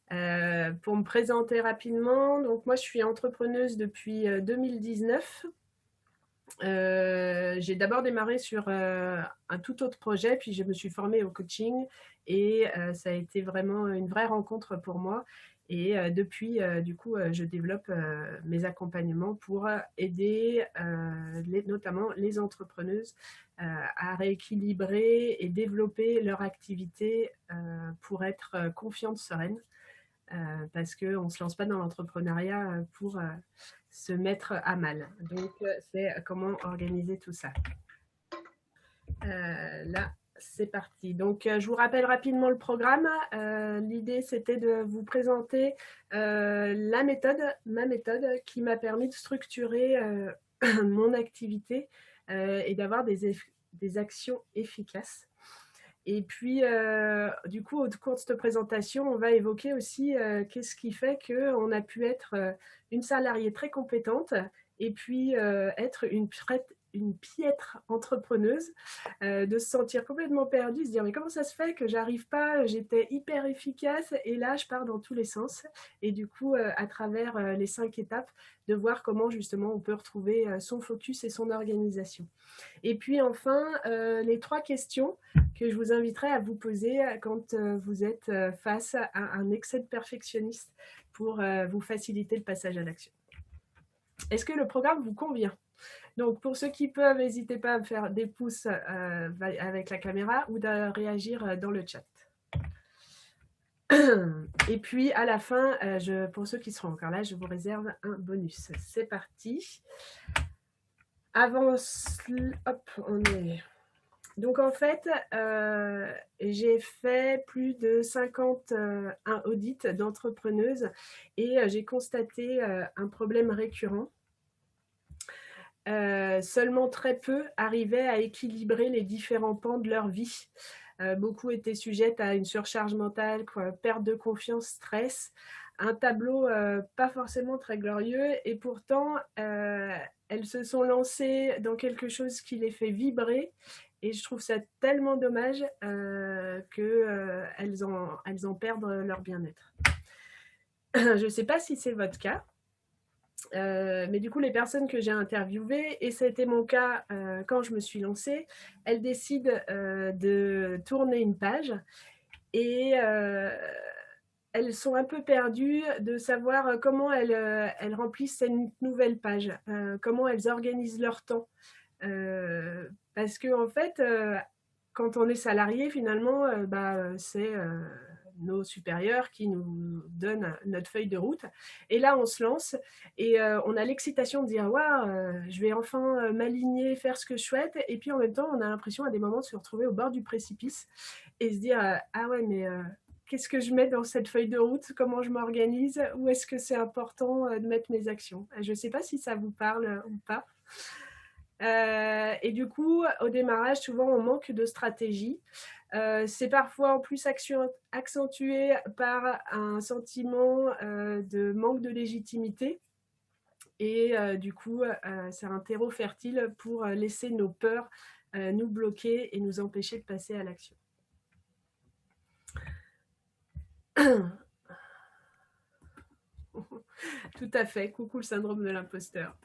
Pour me présenter rapidement, donc moi je suis entrepreneuse depuis 2019. J'ai d'abord démarré sur un tout autre projet, puis je me suis formée au coaching et ça a été vraiment une vraie rencontre pour moi. Et depuis, du coup, je développe mes accompagnements pour aider notamment les entrepreneuses à rééquilibrer et développer leur activité pour être confiantes, sereines parce qu'on ne se lance pas dans l'entrepreneuriat pour se mettre à mal. Donc, c'est comment organiser tout ça. Là, c'est parti. Donc, je vous rappelle rapidement le programme. L'idée, c'était de vous présenter ma méthode qui m'a permis de structurer mon activité et d'avoir des actions efficaces. Et puis, du coup, au cours de cette présentation, on va évoquer aussi qu'est-ce qui fait qu'on a pu être une salariée très compétente et puis être une piètre entrepreneuse, de se sentir complètement perdue, se dire mais comment ça se fait que j'arrive pas, j'étais hyper efficace et là je pars dans tous les sens. Et du coup, à travers les 5 étapes, de voir comment justement on peut retrouver son focus et son organisation. Et puis enfin, les 3 questions que je vous inviterai à vous poser quand vous êtes face à un excès de perfectionniste pour vous faciliter le passage à l'action. Est-ce que le programme vous convient? Donc, pour ceux qui peuvent, n'hésitez pas à me faire des pouces avec la caméra ou de réagir dans le chat. Et puis, à la fin, pour ceux qui seront encore là, je vous réserve un bonus. C'est parti. Avance, hop, on est... Donc en fait, j'ai fait plus de 50 audits d'entrepreneuses et j'ai constaté un problème récurrent. Seulement très peu arrivaient à équilibrer les différents pans de leur vie. Beaucoup étaient sujettes à une surcharge mentale, perte de confiance, stress. Un tableau pas forcément très glorieux et pourtant elles se sont lancées dans quelque chose qui les fait vibrer et je trouve ça tellement dommage qu'elles en perdent leur bien-être. Je ne sais pas si c'est votre cas, mais du coup, les personnes que j'ai interviewées, et ça a été mon cas quand je me suis lancée, elles décident de tourner une page et elles sont un peu perdues de savoir comment elles remplissent cette nouvelle page, comment elles organisent leur temps. Parce que en fait, quand on est salarié, finalement, c'est nos supérieurs qui nous donnent notre feuille de route. Et là, on se lance et on a l'excitation de dire waouh, je vais enfin m'aligner, faire ce que je souhaite. Et puis en même temps, on a l'impression à des moments de se retrouver au bord du précipice et se dire ah ouais, mais qu'est-ce que je mets dans cette feuille de route? Comment je m'organise? Où est-ce que c'est important de mettre mes actions? Je ne sais pas si ça vous parle ou pas. Et du coup, au démarrage, souvent, on manque de stratégie. C'est parfois en plus accentué par un sentiment de manque de légitimité. Et du coup, c'est un terreau fertile pour laisser nos peurs nous bloquer et nous empêcher de passer à l'action. Tout à fait. Coucou le syndrome de l'imposteur.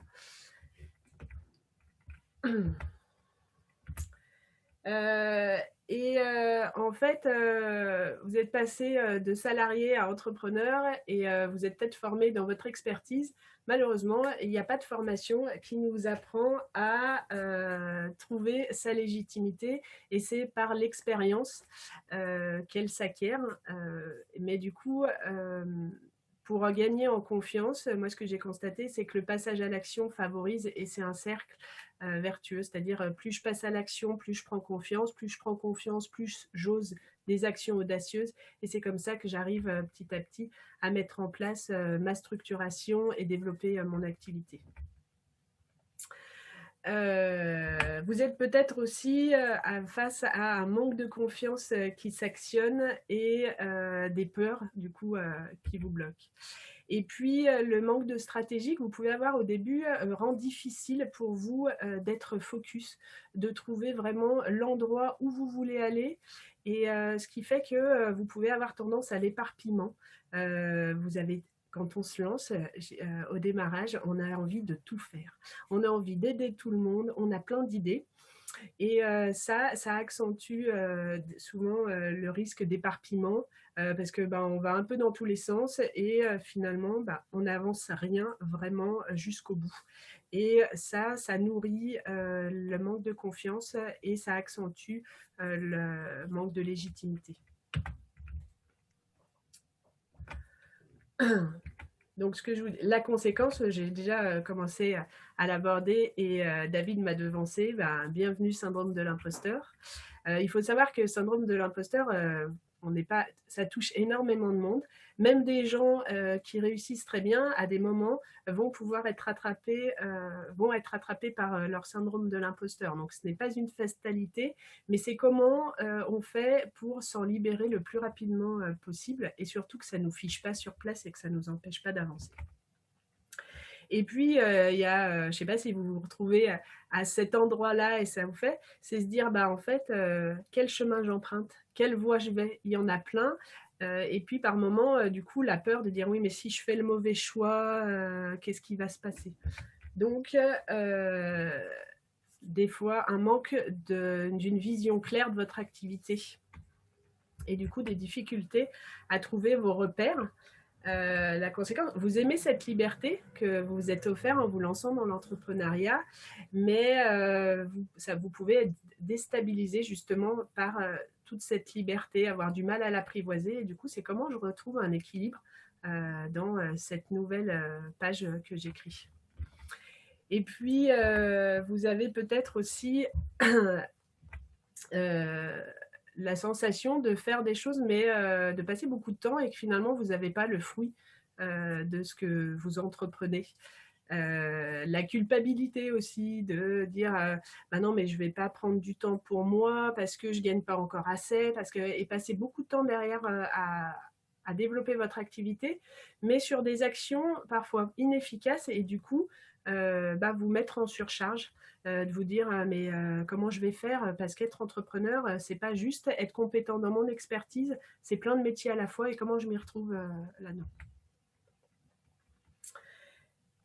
En fait, vous êtes passé de salarié à entrepreneur et vous êtes peut-être formé dans votre expertise. Malheureusement, il n'y a pas de formation qui nous apprend à trouver sa légitimité et c'est par l'expérience qu'elle s'acquiert. Mais du coup, pour gagner en confiance, moi ce que j'ai constaté, c'est que le passage à l'action favorise et c'est un cercle vertueux, c'est-à-dire plus je passe à l'action, plus je prends confiance, plus j'ose des actions audacieuses et c'est comme ça que j'arrive petit à petit à mettre en place ma structuration et développer mon activité. vous êtes peut-être aussi face à un manque de confiance qui s'actionne et des peurs du coup qui vous bloquent. Et puis le manque de stratégie que vous pouvez avoir au début rend difficile pour vous d'être focus, de trouver vraiment l'endroit où vous voulez aller, et ce qui fait que vous pouvez avoir tendance à l'éparpillement. Vous avez Quand on se lance au démarrage, on a envie de tout faire. On a envie d'aider tout le monde, on a plein d'idées. Et ça accentue souvent le risque d'éparpillement parce que on va un peu dans tous les sens et finalement, on n'avance rien vraiment jusqu'au bout. Et ça nourrit le manque de confiance et ça accentue le manque de légitimité. Donc, la conséquence, j'ai déjà commencé à l'aborder et David m'a devancé. Bienvenue, syndrome de l'imposteur. Il faut savoir que syndrome de l'imposteur, ça touche énormément de monde. Même des gens qui réussissent très bien, à des moments, vont être rattrapés par leur syndrome de l'imposteur. Donc, ce n'est pas une fatalité, mais c'est comment on fait pour s'en libérer le plus rapidement possible, et surtout que ça ne nous fiche pas sur place et que ça ne nous empêche pas d'avancer. Et puis, il y a, je ne sais pas si vous vous retrouvez à cet endroit-là et ça vous fait, c'est se dire, en fait, quel chemin j'emprunte, quelle voie je vais. Il y en a plein. Et puis, par moment, du coup, la peur de dire, oui, mais si je fais le mauvais choix, qu'est-ce qui va se passer? Donc, des fois, un manque d'une vision claire de votre activité. Et du coup, des difficultés à trouver vos repères. La conséquence, vous aimez cette liberté que vous vous êtes offert en vous lançant dans l'entrepreneuriat, mais vous pouvez être déstabilisé justement par toute cette liberté, avoir du mal à l'apprivoiser. Et du coup, c'est comment je retrouve un équilibre dans cette nouvelle page que j'écris. Et puis, vous avez peut-être aussi la sensation de faire des choses, mais de passer beaucoup de temps et que finalement, vous n'avez pas le fruit de ce que vous entreprenez. La culpabilité aussi de dire non, mais je ne vais pas prendre du temps pour moi parce que je ne gagne pas encore assez, et passer beaucoup de temps derrière à développer votre activité, mais sur des actions parfois inefficaces, et du coup, vous mettre en surcharge, de vous dire mais comment je vais faire, parce qu'être entrepreneur, c'est pas juste être compétent dans mon expertise, c'est plein de métiers à la fois, et comment je m'y retrouve là-dedans.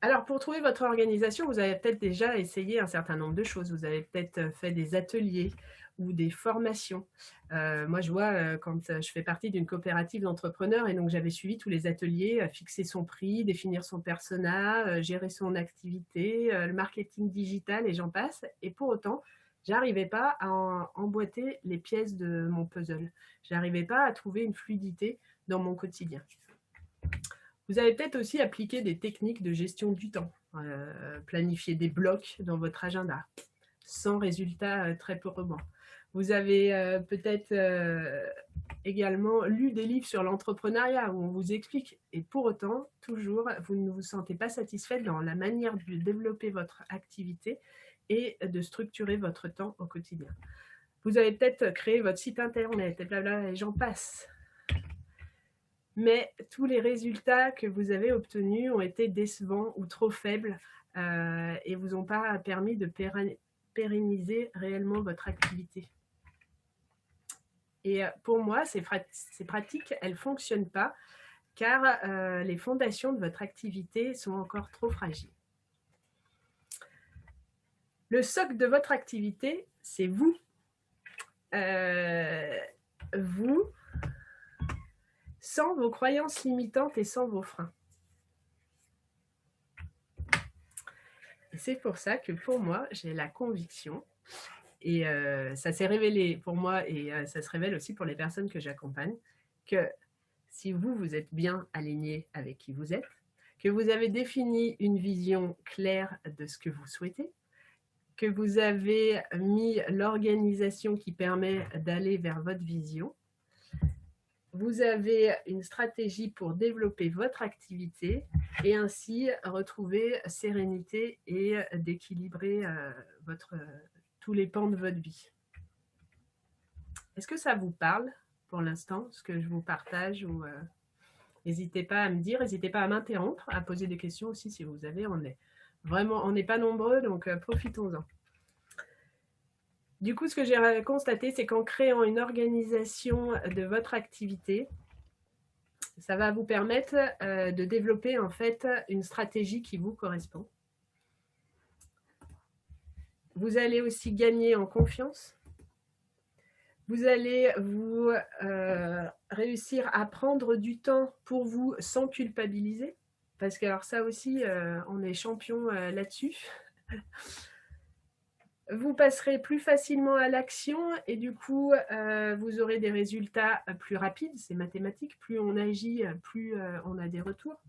Alors, pour trouver votre organisation, vous avez peut-être déjà essayé un certain nombre de choses. Vous avez peut-être fait des ateliers ou des formations. Moi, je vois quand je fais partie d'une coopérative d'entrepreneurs, et donc j'avais suivi tous les ateliers, fixer son prix, définir son persona, gérer son activité, le marketing digital, et j'en passe. Et pour autant, j'arrivais pas à emboîter les pièces de mon puzzle. J'arrivais pas à trouver une fluidité dans mon quotidien. Vous avez peut-être aussi appliqué des techniques de gestion du temps, planifier des blocs dans votre agenda, sans résultat très probant. Vous avez peut-être également lu des livres sur l'entrepreneuriat où on vous explique, et pour autant, toujours, vous ne vous sentez pas satisfait dans la manière de développer votre activité et de structurer votre temps au quotidien. Vous avez peut-être créé votre site internet, et blablabla, et j'en passe. Mais tous les résultats que vous avez obtenus ont été décevants ou trop faibles et vous ont pas permis de pérenniser réellement votre activité. Et pour moi, ces pratiques, elles ne fonctionnent pas car les fondations de votre activité sont encore trop fragiles. Le socle de votre activité, c'est vous. Vous, sans vos croyances limitantes et sans vos freins. Et c'est pour ça que pour moi, j'ai la conviction, et ça s'est révélé pour moi, et ça se révèle aussi pour les personnes que j'accompagne, que si vous êtes bien aligné avec qui vous êtes, que vous avez défini une vision claire de ce que vous souhaitez, que vous avez mis l'organisation qui permet d'aller vers votre vision, vous avez une stratégie pour développer votre activité, et ainsi retrouver sérénité et d'équilibrer tous les pans de votre vie. Est-ce que ça vous parle pour l'instant, ce que je vous partage ou n'hésitez pas à me dire, n'hésitez pas à m'interrompre, à poser des questions aussi si vous avez. On n'est pas nombreux, donc profitons-en. Du coup, ce que j'ai constaté, c'est qu'en créant une organisation de votre activité, ça va vous permettre de développer en fait une stratégie qui vous correspond. Vous allez aussi gagner en confiance. Vous allez vous réussir à prendre du temps pour vous sans culpabiliser. Parce que alors ça aussi, on est champion là-dessus. Vous passerez plus facilement à l'action et du coup, vous aurez des résultats plus rapides. C'est mathématique. Plus on agit, plus on a des retours.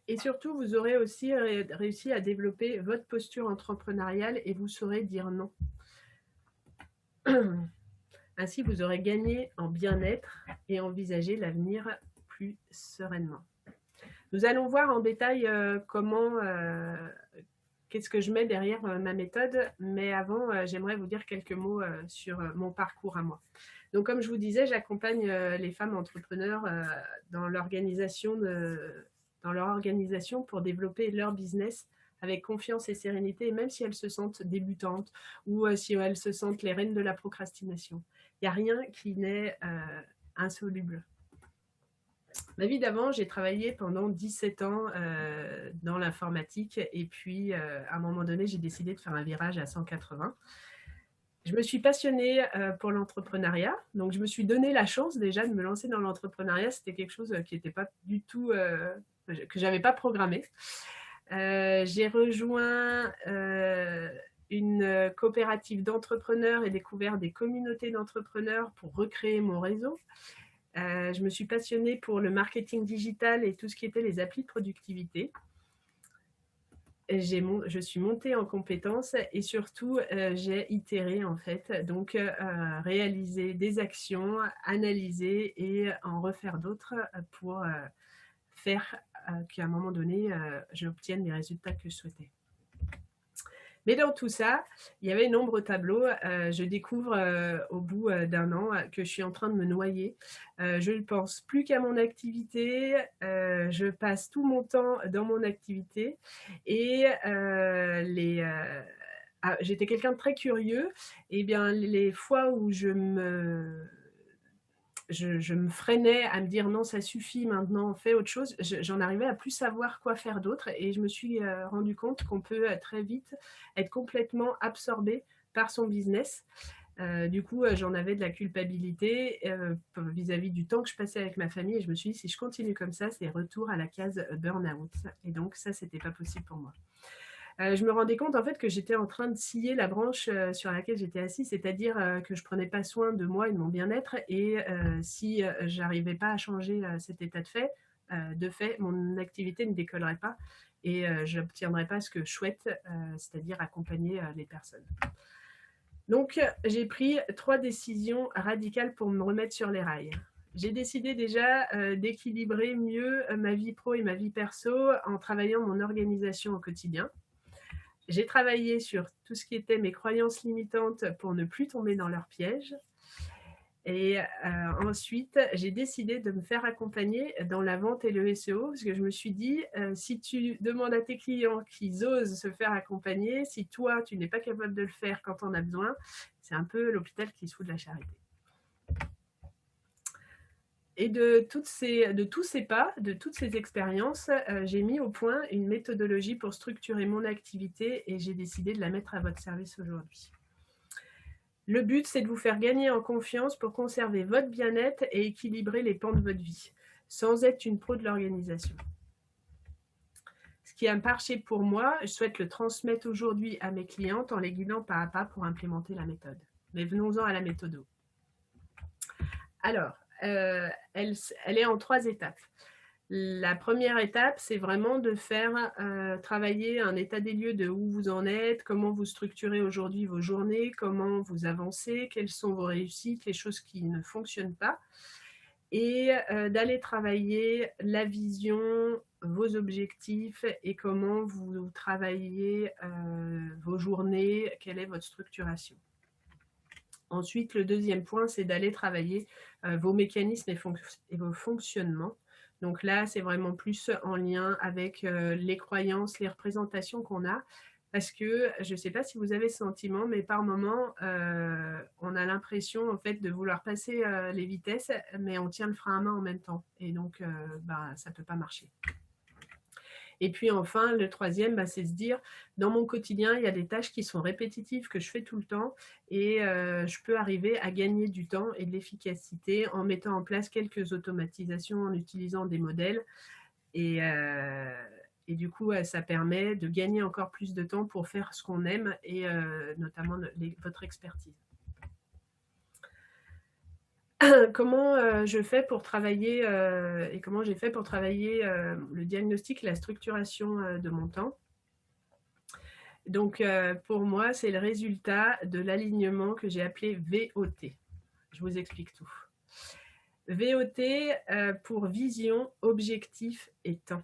Et surtout, vous aurez aussi réussi à développer votre posture entrepreneuriale et vous saurez dire non. Ainsi, vous aurez gagné en bien-être et envisagé l'avenir plus sereinement. Nous allons voir en détail qu'est-ce que je mets derrière ma méthode, mais avant, j'aimerais vous dire quelques mots sur mon parcours à moi. Donc, comme je vous disais, j'accompagne les femmes entrepreneurs dans leur organisation pour développer leur business avec confiance et sérénité, et même si elles se sentent débutantes ou si elles se sentent les reines de la procrastination. Il n'y a rien qui n'est insoluble. Ma vie d'avant, j'ai travaillé pendant 17 ans dans l'informatique et puis à un moment donné, j'ai décidé de faire un virage à 180. Je me suis passionnée pour l'entrepreneuriat, donc je me suis donné la chance déjà de me lancer dans l'entrepreneuriat. C'était quelque chose qui n'était pas du tout, que j'avais pas programmé. J'ai rejoint une coopérative d'entrepreneurs et découvert des communautés d'entrepreneurs pour recréer mon réseau. Je me suis passionnée pour le marketing digital et tout ce qui était les applis de productivité. Je suis montée en compétences et surtout j'ai itéré en fait, donc réaliser des actions, analyser et en refaire d'autres pour faire qu'à un moment donné j'obtienne les résultats que je souhaitais. Mais dans tout ça, il y avait un nombreux tableaux. Je découvre au bout d'un an que je suis en train de me noyer. Je ne pense plus qu'à mon activité. Je passe tout mon temps dans mon activité. Et j'étais quelqu'un de très curieux. Et bien, les fois où je me freinais à me dire non, ça suffit, maintenant fais autre chose, j'en arrivais à plus savoir quoi faire d'autre et je me suis rendu compte qu'on peut très vite être complètement absorbé par son business. Du coup, j'en avais de la culpabilité vis-à-vis du temps que je passais avec ma famille et je me suis dit, si je continue comme ça, c'est retour à la case burn-out. Et donc ça, c'était pas possible pour moi. Je me rendais compte en fait que j'étais en train de scier la branche sur laquelle j'étais assise, c'est-à-dire que je prenais pas soin de moi et de mon bien-être et si j'arrivais pas à changer cet état de fait, mon activité ne décollerait pas et je n'obtiendrais pas ce que je souhaite, c'est-à-dire accompagner les personnes. Donc j'ai pris 3 décisions radicales pour me remettre sur les rails. J'ai décidé déjà d'équilibrer mieux ma vie pro et ma vie perso en travaillant mon organisation au quotidien. J'ai travaillé sur tout ce qui était mes croyances limitantes pour ne plus tomber dans leurs pièges. Et ensuite, j'ai décidé de me faire accompagner dans la vente et le SEO parce que je me suis dit, si tu demandes à tes clients qu'ils osent se faire accompagner, si toi, tu n'es pas capable de le faire quand on a besoin, c'est un peu l'hôpital qui se fout de la charité. Et de tous ces pas, de toutes ces expériences, j'ai mis au point une méthodologie pour structurer mon activité et j'ai décidé de la mettre à votre service aujourd'hui. Le but, c'est de vous faire gagner en confiance pour conserver votre bien-être et équilibrer les pans de votre vie, sans être une pro de l'organisation. Ce qui a marché pour moi, je souhaite le transmettre aujourd'hui à mes clientes en les guidant pas à pas pour implémenter la méthode. Mais venons-en à la méthode. Alors, elle est en 3 étapes. La première étape, c'est vraiment de faire travailler un état des lieux de où vous en êtes, comment vous structurez aujourd'hui vos journées, comment vous avancez, quelles sont vos réussites, les choses qui ne fonctionnent pas. et d'aller travailler la vision, vos objectifs et comment vous travaillez vos journées, quelle est votre structuration. Ensuite, le deuxième point, c'est d'aller travailler vos mécanismes et vos fonctionnements. Donc là, c'est vraiment plus en lien avec les croyances, les représentations qu'on a. Parce que je ne sais pas si vous avez ce sentiment, mais par moments, on a l'impression en fait de vouloir passer les vitesses, mais on tient le frein à main en même temps. Et donc, ça ne peut pas marcher. Et puis enfin, le troisième, c'est se dire, dans mon quotidien, il y a des tâches qui sont répétitives, que je fais tout le temps, et je peux arriver à gagner du temps et de l'efficacité en mettant en place quelques automatisations, en utilisant des modèles. Et du coup, ça permet de gagner encore plus de temps pour faire ce qu'on aime, et notamment votre expertise. Comment je fais pour travailler et comment j'ai fait pour travailler le diagnostic et la structuration de mon temps. Donc, pour moi, c'est le résultat de l'alignement que j'ai appelé VOT. Je vous explique tout. VOT pour vision, objectif et temps.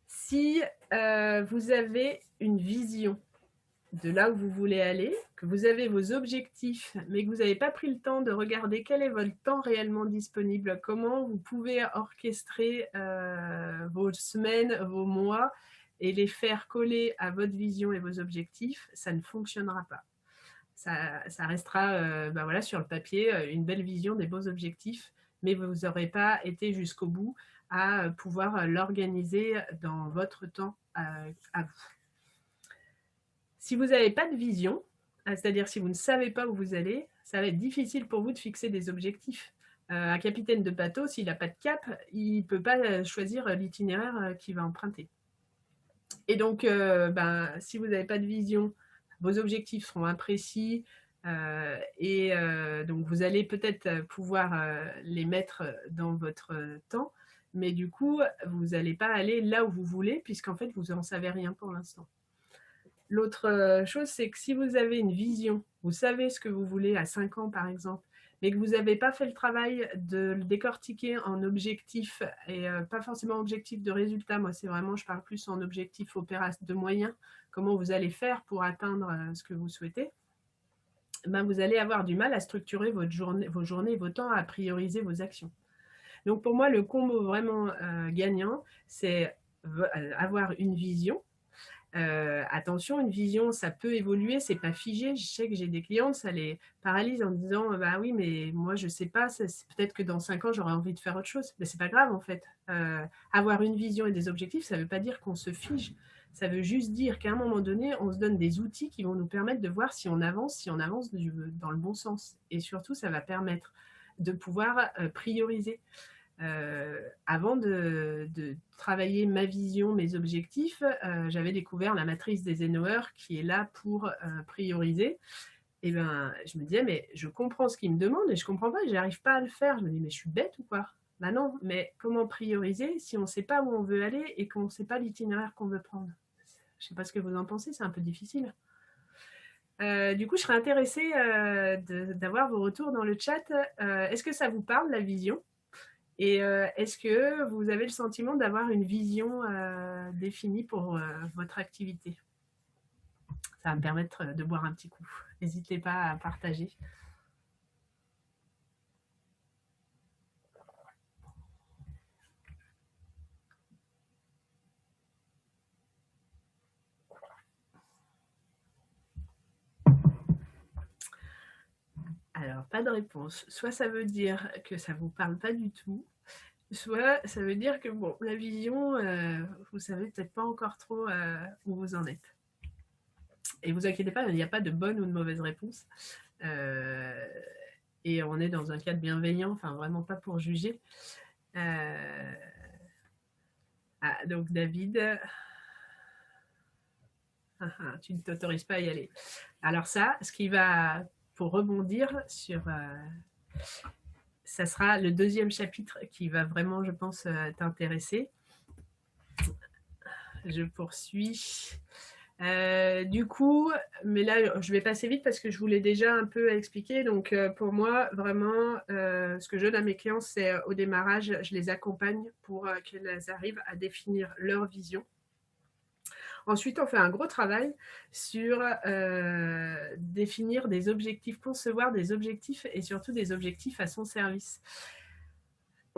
Si vous avez une vision de là où vous voulez aller, que vous avez vos objectifs, mais que vous n'avez pas pris le temps de regarder quel est votre temps réellement disponible, comment vous pouvez orchestrer vos semaines, vos mois, et les faire coller à votre vision et vos objectifs, ça ne fonctionnera pas. Ça restera voilà, sur le papier une belle vision, des beaux objectifs, mais vous n'aurez pas été jusqu'au bout à pouvoir l'organiser dans votre temps à vous. Si vous n'avez pas de vision, c'est-à-dire si vous ne savez pas où vous allez, ça va être difficile pour vous de fixer des objectifs. Un capitaine de bateau, s'il n'a pas de cap, il ne peut pas choisir l'itinéraire qu'il va emprunter. Et donc, si vous n'avez pas de vision, vos objectifs seront imprécis et donc vous allez peut-être pouvoir les mettre dans votre temps, mais du coup, vous n'allez pas aller là où vous voulez puisqu'en fait, vous n'en savez rien pour l'instant. L'autre chose, c'est que si vous avez une vision, vous savez ce que vous voulez à 5 ans par exemple, mais que vous n'avez pas fait le travail de le décortiquer en objectifs et pas forcément objectifs de résultats. Moi, c'est vraiment, je parle plus en objectifs de moyens, comment vous allez faire pour atteindre ce que vous souhaitez. Vous allez avoir du mal à structurer vos journées, vos temps, à prioriser vos actions. Donc pour moi, le combo vraiment gagnant, c'est avoir une vision. Attention, une vision, ça peut évoluer, c'est pas figé. Je sais que j'ai des clientes, ça les paralyse en disant bah oui, mais moi je sais pas, peut-être que dans 5 ans j'aurai envie de faire autre chose. Mais c'est pas grave en fait. Avoir une vision et des objectifs, ça veut pas dire qu'on se fige. Ça veut juste dire qu'à un moment donné, on se donne des outils qui vont nous permettre de voir si on avance dans le bon sens. Et surtout, ça va permettre de pouvoir prioriser. Avant de travailler ma vision, mes objectifs, j'avais découvert la matrice d'Eisenhower qui est là pour prioriser. Et je me disais, mais je comprends ce qu'il me demande et je comprends pas, j'arrive pas à le faire. Je me dis, mais je suis bête ou quoi? Ben non, mais comment prioriser si on ne sait pas où on veut aller et qu'on ne sait pas l'itinéraire qu'on veut prendre? Je ne sais pas ce que vous en pensez, c'est un peu difficile. Du coup, je serais intéressée d'avoir vos retours dans le chat. Est-ce que ça vous parle, la vision? Et est-ce que vous avez le sentiment d'avoir une vision définie pour votre activité? Ça va me permettre de boire un petit coup. N'hésitez pas à partager. Alors, pas de réponse. Soit ça veut dire que ça ne vous parle pas du tout, soit ça veut dire que bon, la vision, vous savez peut-être pas encore trop où vous en êtes. Et vous inquiétez pas, il n'y a pas de bonne ou de mauvaise réponse. Et on est dans un cadre bienveillant, enfin vraiment pas pour juger. Donc David, tu ne t'autorises pas à y aller. Alors ça, ce qui va, pour rebondir sur... ça sera le deuxième chapitre qui va vraiment, je pense, t'intéresser. Je poursuis. Du coup, mais là, je vais passer vite parce que je voulais déjà un peu expliquer. Donc, pour moi, vraiment, ce que je donne à mes clients, c'est au démarrage, je les accompagne pour qu'elles arrivent à définir leur vision. Ensuite, on fait un gros travail sur définir des objectifs, concevoir des objectifs et surtout des objectifs à son service.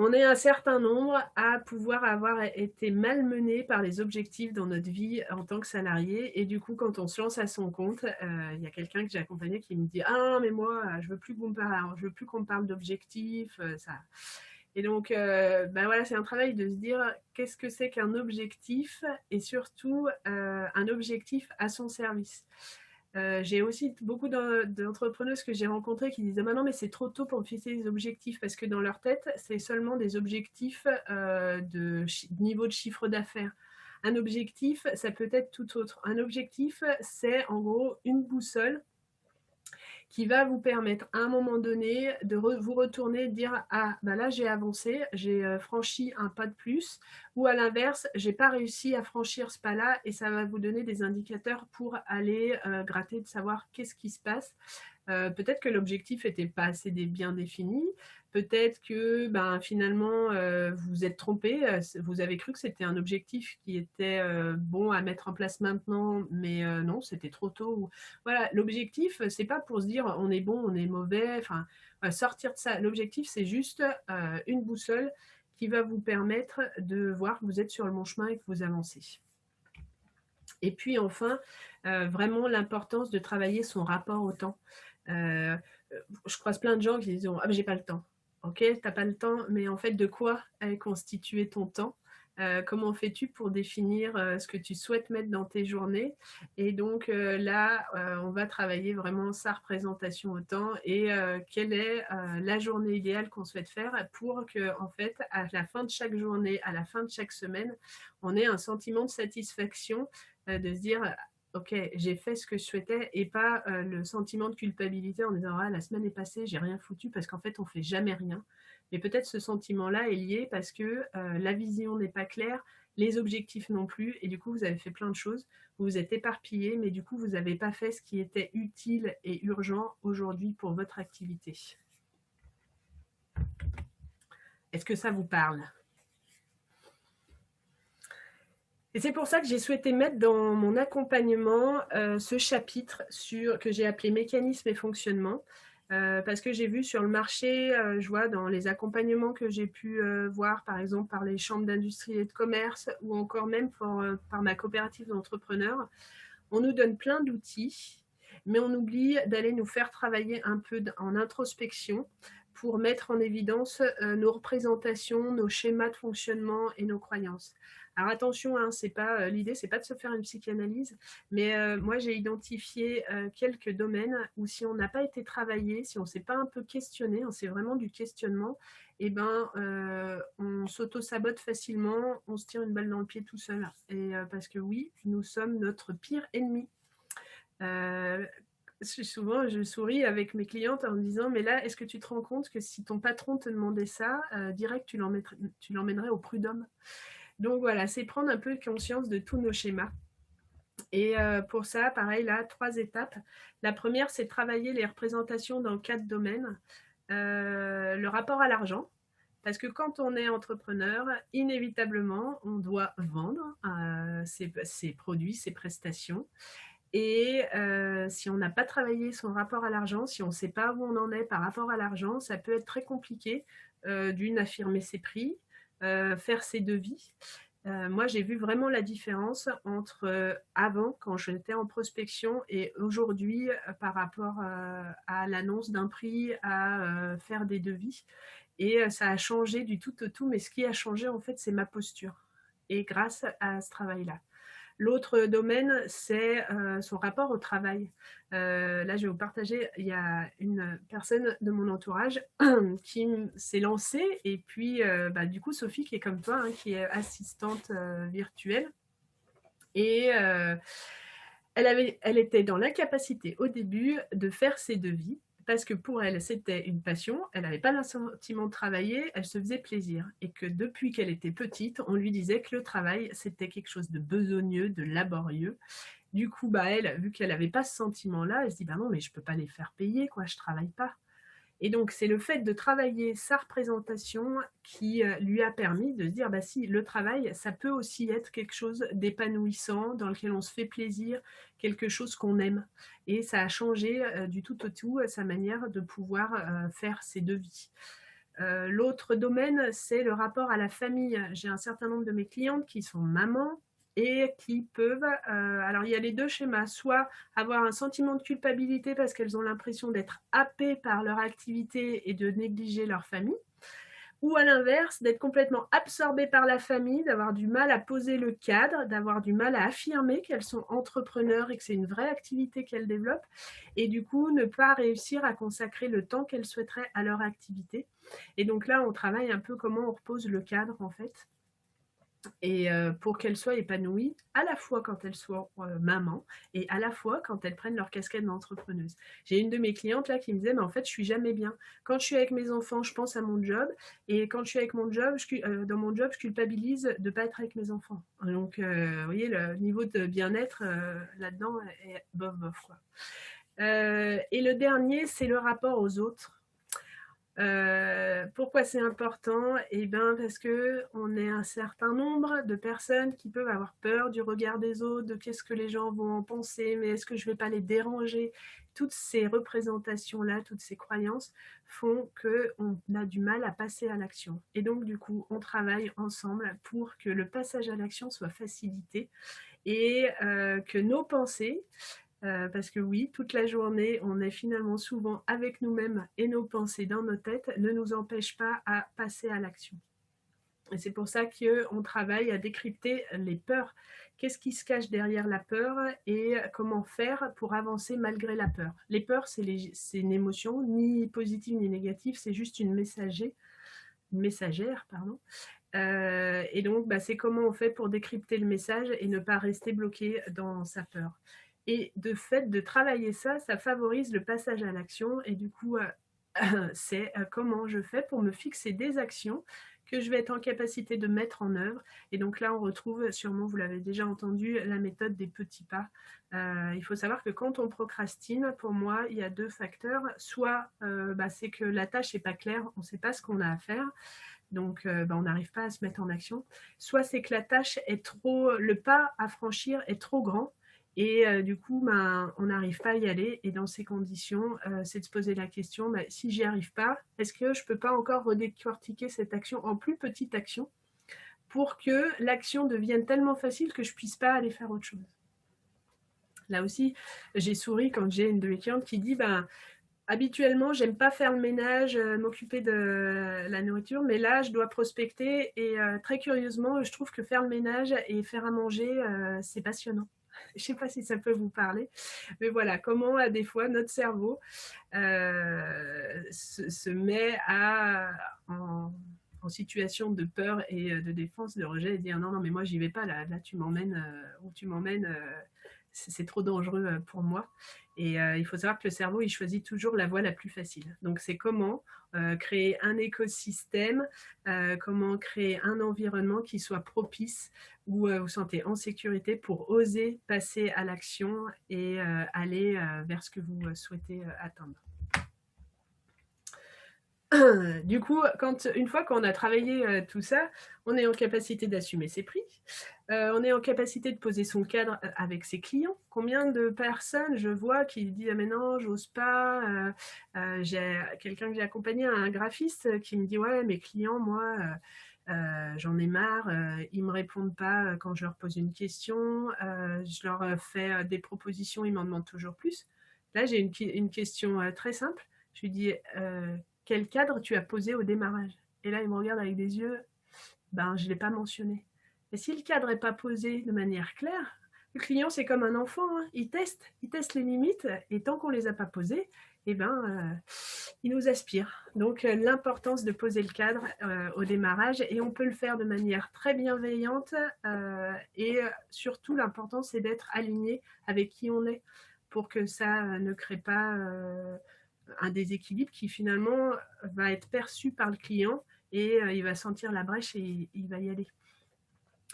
On est un certain nombre à pouvoir avoir été malmenés par les objectifs dans notre vie en tant que salarié. Et du coup, quand on se lance à son compte, il y a quelqu'un que j'ai accompagné qui me dit « Ah, mais moi, je veux plus qu'on me parle d'objectifs. Ça. » Et donc, ben voilà, c'est un travail de se dire qu'est-ce que c'est qu'un objectif et surtout un objectif à son service. J'ai aussi beaucoup d'entrepreneuses que j'ai rencontrées qui disaient bah non mais c'est trop tôt pour me fixer des objectifs parce que dans leur tête c'est seulement des objectifs de niveau de chiffre d'affaires. Un objectif ça peut être tout autre. Un objectif c'est en gros une boussole qui va vous permettre à un moment donné de vous retourner et de dire ah bah là j'ai avancé, j'ai franchi un pas de plus, ou à l'inverse j'ai pas réussi à franchir ce pas là, et ça va vous donner des indicateurs pour aller gratter de savoir qu'est-ce qui se passe. Peut-être que l'objectif n'était pas assez bien défini, peut-être que ben, finalement vous êtes trompé, vous avez cru que c'était un objectif qui était bon à mettre en place maintenant, mais non, c'était trop tôt. Voilà, l'objectif, c'est pas pour se dire on est bon, on est mauvais, enfin, sortir de ça. L'objectif, c'est juste une boussole qui va vous permettre de voir que vous êtes sur le bon chemin et que vous avancez. Et puis enfin, vraiment l'importance de travailler son rapport au temps. Je croise plein de gens qui disent ah mais j'ai pas le temps. Ok, t'as pas le temps, mais en fait de quoi est constitué ton temps? Comment fais-tu pour définir ce que tu souhaites mettre dans tes journées? Et donc là, on va travailler vraiment sa représentation au temps et quelle est la journée idéale qu'on souhaite faire pour que, en fait, à la fin de chaque journée, à la fin de chaque semaine, on ait un sentiment de satisfaction, de se dire ok, j'ai fait ce que je souhaitais, et pas le sentiment de culpabilité en disant ah la semaine est passée, j'ai rien foutu, parce qu'en fait on fait jamais rien. Mais peut-être ce sentiment-là est lié parce que la vision n'est pas claire, les objectifs non plus, et du coup vous avez fait plein de choses, vous vous êtes éparpillé, mais du coup vous n'avez pas fait ce qui était utile et urgent aujourd'hui pour votre activité. Est-ce que ça vous parle ? Et c'est pour ça que j'ai souhaité mettre dans mon accompagnement ce chapitre que j'ai appelé mécanisme et fonctionnement, parce que j'ai vu sur le marché, je vois dans les accompagnements que j'ai pu voir, par exemple par les chambres d'industrie et de commerce, ou encore même par ma coopérative d'entrepreneurs, on nous donne plein d'outils, mais on oublie d'aller nous faire travailler un peu en introspection pour mettre en évidence nos représentations, nos schémas de fonctionnement et nos croyances. Alors attention, hein, l'idée, c'est pas de se faire une psychanalyse, mais moi j'ai identifié quelques domaines où si on n'a pas été travaillé, si on ne s'est pas un peu questionné, c'est vraiment du questionnement, et ben on s'auto-sabote facilement, on se tire une balle dans le pied tout seul. Et parce que oui, nous sommes notre pire ennemi. Souvent, je souris avec mes clientes en me disant mais là, est-ce que tu te rends compte que si ton patron te demandait ça, direct tu l'emmènerais au prud'homme. Donc voilà, c'est prendre un peu conscience de tous nos schémas. Et pour ça, pareil, là, 3 étapes. La première, c'est travailler les représentations dans 4 domaines. Le rapport à l'argent, parce que quand on est entrepreneur, inévitablement, on doit vendre ses produits, ses prestations. Et si on n'a pas travaillé son rapport à l'argent, si on ne sait pas où on en est par rapport à l'argent, ça peut être très compliqué affirmer ses prix, faire ses devis. Moi, j'ai vu vraiment la différence entre avant, quand j'étais en prospection, et aujourd'hui, par rapport à l'annonce d'un prix, à faire des devis. Et ça a changé du tout au tout, mais ce qui a changé, en fait, c'est ma posture. Et grâce à ce travail-là. L'autre domaine, c'est son rapport au travail. Là, je vais vous partager, il y a une personne de mon entourage qui s'est lancée, et puis du coup, Sophie, qui est comme toi, hein, qui est assistante virtuelle, et elle était dans l'incapacité au début de faire ses devis, parce que pour elle, c'était une passion, elle n'avait pas le sentiment de travailler, elle se faisait plaisir. Et que depuis qu'elle était petite, on lui disait que le travail, c'était quelque chose de besogneux, de laborieux. Du coup, bah, elle, vu qu'elle n'avait pas ce sentiment-là, elle se dit, bah non, mais je ne peux pas les faire payer, quoi, je ne travaille pas. Et donc, c'est le fait de travailler sa représentation qui lui a permis de se dire, bah si, le travail, ça peut aussi être quelque chose d'épanouissant, dans lequel on se fait plaisir, quelque chose qu'on aime. Et ça a changé du tout au tout sa manière de pouvoir faire ses devis. L'autre domaine, c'est le rapport à la famille. J'ai un certain nombre de mes clientes qui sont mamans et qui peuvent, alors il y a les deux schémas, soit avoir un sentiment de culpabilité parce qu'elles ont l'impression d'être happées par leur activité et de négliger leur famille, ou à l'inverse, d'être complètement absorbées par la famille, d'avoir du mal à poser le cadre, d'avoir du mal à affirmer qu'elles sont entrepreneurs et que c'est une vraie activité qu'elles développent, et du coup ne pas réussir à consacrer le temps qu'elles souhaiteraient à leur activité. Et donc là, on travaille un peu comment on repose le cadre en fait, et pour qu'elles soient épanouies à la fois quand elles sont mamans et à la fois quand elles prennent leur casquette d'entrepreneuse. J'ai une de mes clientes là qui me disait, mais en fait je suis jamais bien. Quand je suis avec mes enfants, je pense à mon job, et quand je suis avec mon job, dans mon job, je culpabilise de ne pas être avec mes enfants. Donc vous voyez, le niveau de bien-être là-dedans est bof bof quoi. Et le dernier, c'est le rapport aux autres. Pourquoi c'est important? Eh bien, parce qu'on est un certain nombre de personnes qui peuvent avoir peur du regard des autres, de qu'est-ce que les gens vont en penser, mais est-ce que je ne vais pas les déranger? Toutes ces représentations-là, toutes ces croyances font qu'on a du mal à passer à l'action. Et donc, du coup, on travaille ensemble pour que le passage à l'action soit facilité et que nos pensées, parce que oui, toute la journée, on est finalement souvent avec nous-mêmes et nos pensées dans nos têtes ne nous empêchent pas à passer à l'action. Et c'est pour ça qu'on travaille à décrypter les peurs. Qu'est-ce qui se cache derrière la peur et comment faire pour avancer malgré la peur? Les peurs, c'est une émotion, ni positive ni négative, c'est juste une messagère, pardon. Et donc, bah, c'est comment on fait pour décrypter le message et ne pas rester bloqué dans sa peur. Et de fait de travailler ça, ça favorise le passage à l'action. Et du coup, c'est comment je fais pour me fixer des actions que je vais être en capacité de mettre en œuvre. Et donc là, on retrouve, sûrement, vous l'avez déjà entendu, la méthode des petits pas. Il faut savoir que quand on procrastine, pour moi, il y a deux facteurs. Soit c'est que la tâche n'est pas claire, on ne sait pas ce qu'on a à faire. Donc, on n'arrive pas à se mettre en action. Soit c'est que la tâche est trop, le pas à franchir est trop grand, et du coup, on n'arrive pas à y aller. Et dans ces conditions, c'est de se poser la question, si j'y arrive pas, est-ce que je peux pas encore redécortiquer cette action en plus petite action pour que l'action devienne tellement facile que je puisse pas aller faire autre chose. Là aussi, j'ai souri quand j'ai une de mes clientes qui dit, habituellement, j'aime pas faire le ménage, m'occuper de la nourriture, mais là, je dois prospecter et très curieusement, je trouve que faire le ménage et faire à manger, c'est passionnant. Je ne sais pas si ça peut vous parler, mais voilà, comment des fois notre cerveau se met en situation de peur et de défense, de rejet, et dire non, non, mais moi, j'y vais pas, là tu m'emmènes où tu m'emmènes, c'est trop dangereux pour moi. Et il faut savoir que le cerveau, il choisit toujours la voie la plus facile. Donc, c'est comment créer un écosystème, comment créer un environnement qui soit propice, où vous vous sentez en sécurité pour oser passer à l'action et aller vers ce que vous souhaitez atteindre. Du coup, une fois qu'on a travaillé tout ça, on est en capacité d'assumer ses prix, on est en capacité de poser son cadre avec ses clients. Combien de personnes je vois qui disent « Ah mais non, j'ose pas ». J'ai quelqu'un que j'ai accompagné, un graphiste, qui me dit « Ouais, mes clients, moi, j'en ai marre, ils me répondent pas quand je leur pose une question, je leur fais des propositions, ils m'en demandent toujours plus ». Là, j'ai une question très simple. Je lui dis quel cadre tu as posé au démarrage? Et là, il me regarde avec des yeux, je ne l'ai pas mentionné. Et si le cadre n'est pas posé de manière claire, le client, c'est comme un enfant, hein, il teste les limites, et tant qu'on ne les a pas posées, il nous aspire. Donc, l'importance de poser le cadre au démarrage, et on peut le faire de manière très bienveillante, et surtout, l'important, c'est d'être aligné avec qui on est, pour que ça ne crée pas un déséquilibre qui finalement va être perçu par le client, et il va sentir la brèche et il va y aller.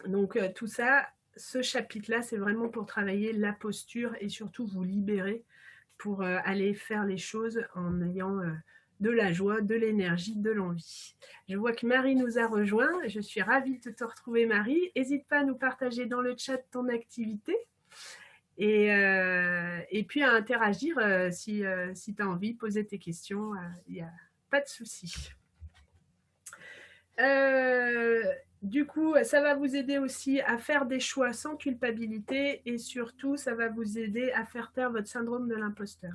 Donc tout ça, ce chapitre-là, c'est vraiment pour travailler la posture et surtout vous libérer pour aller faire les choses en ayant de la joie, de l'énergie, de l'envie. Je vois que Marie nous a rejoint. Je suis ravie de te retrouver, Marie. N'hésite pas à nous partager dans le chat ton activité et puis à interagir si tu as envie, poser tes questions. Il n'y a pas de souci. Du coup, ça va vous aider aussi à faire des choix sans culpabilité et surtout, ça va vous aider à faire taire votre syndrome de l'imposteur.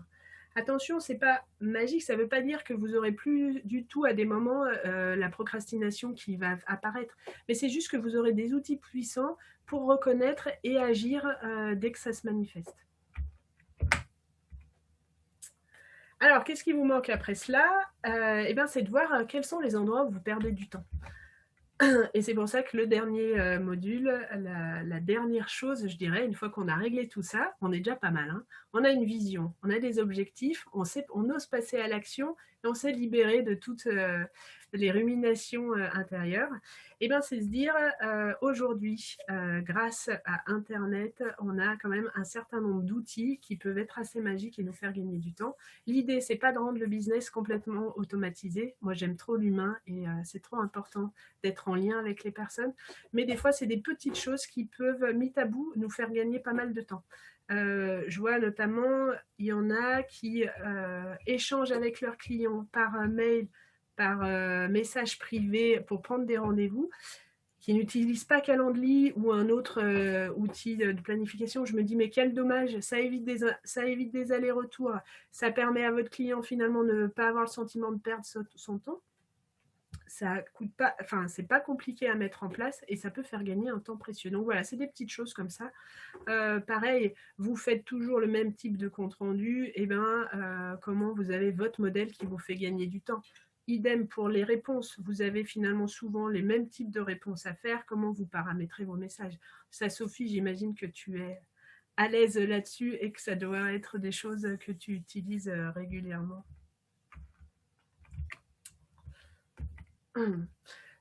Attention, c'est pas magique, ça ne veut pas dire que vous n'aurez plus du tout à des moments la procrastination qui va apparaître, mais c'est juste que vous aurez des outils puissants pour reconnaître et agir dès que ça se manifeste. Alors, qu'est-ce qui vous manque après cela Eh bien, c'est de voir quels sont les endroits où vous perdez du temps. Et c'est pour ça que le dernier module, la dernière chose, je dirais, une fois qu'on a réglé tout ça, on est déjà pas mal. Hein. On a une vision, on a des objectifs, on ose passer à l'action et on s'est libéré de toutes les ruminations intérieures. Et bien, c'est se dire, aujourd'hui, grâce à Internet, on a quand même un certain nombre d'outils qui peuvent être assez magiques et nous faire gagner du temps. L'idée, c'est pas de rendre le business complètement automatisé. Moi, j'aime trop l'humain et c'est trop important d'être en lien avec les personnes. Mais des fois, c'est des petites choses qui peuvent, mis à bout, nous faire gagner pas mal de temps. Je vois notamment, il y en a qui échangent avec leurs clients par mail, par message privé pour prendre des rendez-vous, qui n'utilisent pas Calendly ou un autre outil de planification. Je me dis, mais quel dommage, ça évite des allers-retours, ça permet à votre client finalement de ne pas avoir le sentiment de perdre son temps. Ça coûte pas, enfin, c'est pas compliqué à mettre en place et ça peut faire gagner un temps précieux. Donc voilà, c'est des petites choses comme ça. Pareil, vous faites toujours le même type de compte rendu, et comment vous avez votre modèle qui vous fait gagner du temps. Idem pour les réponses, vous avez finalement souvent les mêmes types de réponses à faire. Comment vous paramétrez vos messages? Ça, Sophie, j'imagine que tu es à l'aise là-dessus et que ça doit être des choses que tu utilises régulièrement.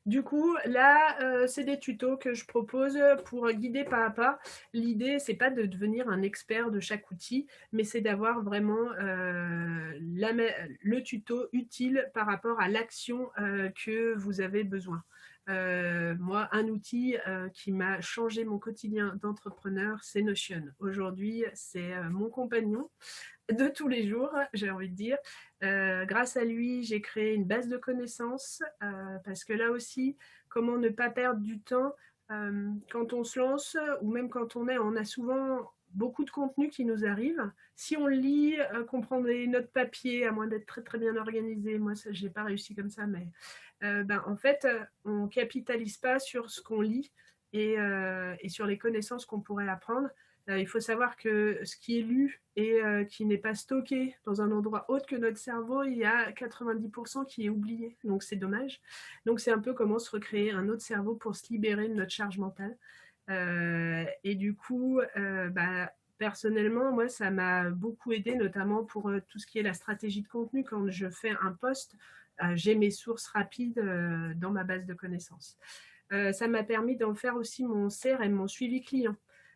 Du coup, là, c'est des tutos que je propose pour guider pas à pas. L'idée, c'est pas de devenir un expert de chaque outil, mais c'est d'avoir vraiment le tuto utile par rapport à l'action que vous avez besoin. Moi, un outil qui m'a changé mon quotidien d'entrepreneur, c'est Notion. Aujourd'hui, c'est mon compagnon de tous les jours, j'ai envie de dire. Grâce à lui, j'ai créé une base de connaissances parce que là aussi, comment ne pas perdre du temps quand on se lance ou même quand on a souvent beaucoup de contenu qui nous arrive. Si on lit, qu'on prend des notes papier, à moins d'être très très bien organisé, moi je n'ai pas réussi comme ça, mais en fait, on ne capitalise pas sur ce qu'on lit et sur les connaissances qu'on pourrait apprendre. Il faut savoir que ce qui est lu et qui n'est pas stocké dans un endroit autre que notre cerveau, il y a 90% qui est oublié. Donc c'est dommage. Donc c'est un peu comment se recréer un autre cerveau pour se libérer de notre charge mentale. Et du coup, personnellement, moi, ça m'a beaucoup aidé, notamment pour tout ce qui est la stratégie de contenu. Quand je fais un post, j'ai mes sources rapides dans ma base de connaissances. Ça m'a permis d'en faire aussi mon CRM, mon suivi client.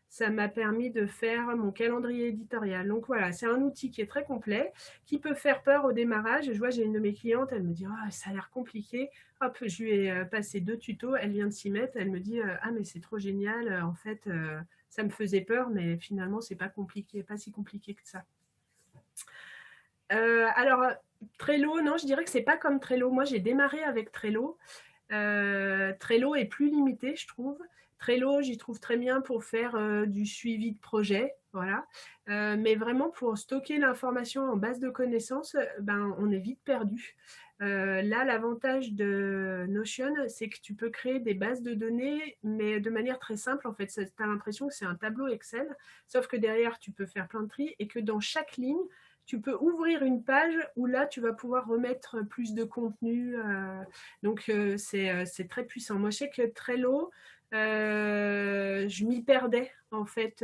Ça m'a permis de faire mon calendrier éditorial. Donc voilà, c'est un outil qui est très complet, qui peut faire peur au démarrage. Je vois, j'ai une de mes clientes, elle me dit « ça a l'air compliqué ». Hop, je lui ai passé 2 tutos, elle vient de s'y mettre. Elle me dit « Ah, mais c'est trop génial, en fait, ça me faisait peur, mais finalement, c'est pas compliqué, pas si compliqué que ça ». Alors, Trello, non, je dirais que c'est pas comme Trello. Moi, j'ai démarré avec Trello. Trello est plus limité, je trouve. Trello, j'y trouve très bien pour faire du suivi de projet, voilà. Mais vraiment pour stocker l'information en base de connaissances, on est vite perdu. Là, l'avantage de Notion, c'est que tu peux créer des bases de données, mais de manière très simple. En fait, tu as l'impression que c'est un tableau Excel, sauf que derrière, tu peux faire plein de tri et que dans chaque ligne, tu peux ouvrir une page où là, tu vas pouvoir remettre plus de contenu. Donc, c'est très puissant. Moi, je sais que Trello, je m'y perdais, en fait.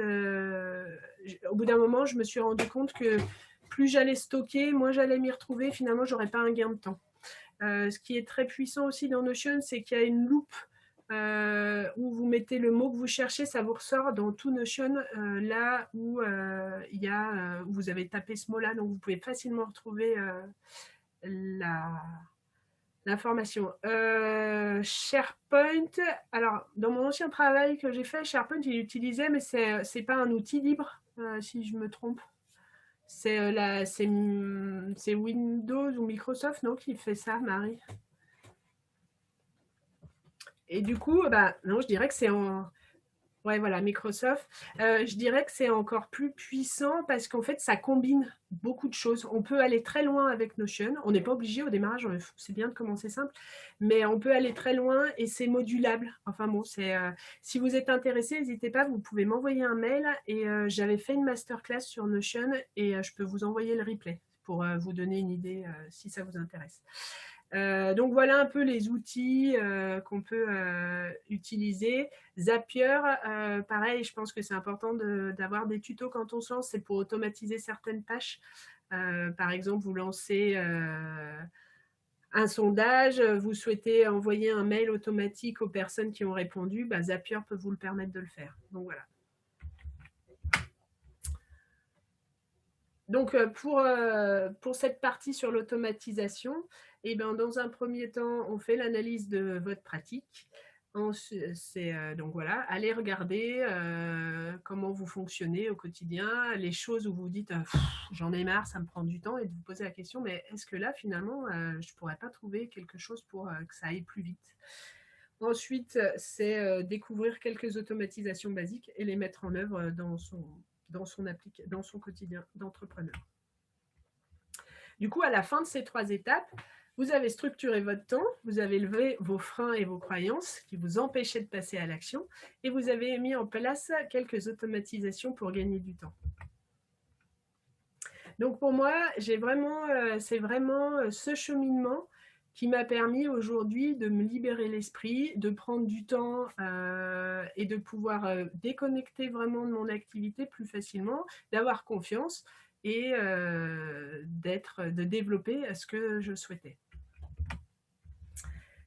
Au bout d'un moment, je me suis rendu compte que plus j'allais stocker, moins j'allais m'y retrouver. Finalement, je n'aurais pas un gain de temps. Ce qui est très puissant aussi dans Notion, c'est qu'il y a une loupe où vous mettez le mot que vous cherchez, ça vous ressort dans tout Notion, là où où vous avez tapé ce mot-là, donc vous pouvez facilement retrouver l'information. SharePoint, alors dans mon ancien travail que j'ai fait, SharePoint, il utilisait, mais c'est pas un outil libre, si je me trompe. C'est Windows ou Microsoft, non, qui fait ça, Marie? Et du coup, bah, non, je dirais que c'est en... Ouais, voilà, Microsoft. Je dirais que c'est encore plus puissant parce qu'en fait, ça combine beaucoup de choses. On peut aller très loin avec Notion. On n'est pas obligé au démarrage, c'est bien de commencer simple, mais on peut aller très loin et c'est modulable. Enfin bon, si vous êtes intéressé, n'hésitez pas, vous pouvez m'envoyer un mail et j'avais fait une masterclass sur Notion et je peux vous envoyer le replay pour vous donner une idée si ça vous intéresse. Donc voilà un peu les outils qu'on peut utiliser. Zapier, pareil, je pense que c'est important d'avoir des tutos quand on se lance, c'est pour automatiser certaines tâches. Par exemple, vous lancez un sondage, vous souhaitez envoyer un mail automatique aux personnes qui ont répondu, bah, Zapier peut vous le permettre de le faire. Donc voilà. Donc pour cette partie sur l'automatisation, eh ben, dans un premier temps, on fait l'analyse de votre pratique. Donc voilà, allez regarder comment vous fonctionnez au quotidien, les choses où vous vous dites j'en ai marre, ça me prend du temps, et de vous poser la question, mais est-ce que là finalement je ne pourrais pas trouver quelque chose pour que ça aille plus vite? Ensuite, c'est découvrir quelques automatisations basiques et les mettre en œuvre dans son quotidien d'entrepreneur. Du coup, à la fin de ces 3 étapes, vous avez structuré votre temps, vous avez levé vos freins et vos croyances qui vous empêchaient de passer à l'action, et vous avez mis en place quelques automatisations pour gagner du temps. Donc pour moi, c'est vraiment ce cheminement qui m'a permis aujourd'hui de me libérer l'esprit, de prendre du temps et de pouvoir déconnecter vraiment de mon activité plus facilement, d'avoir confiance et de développer ce que je souhaitais.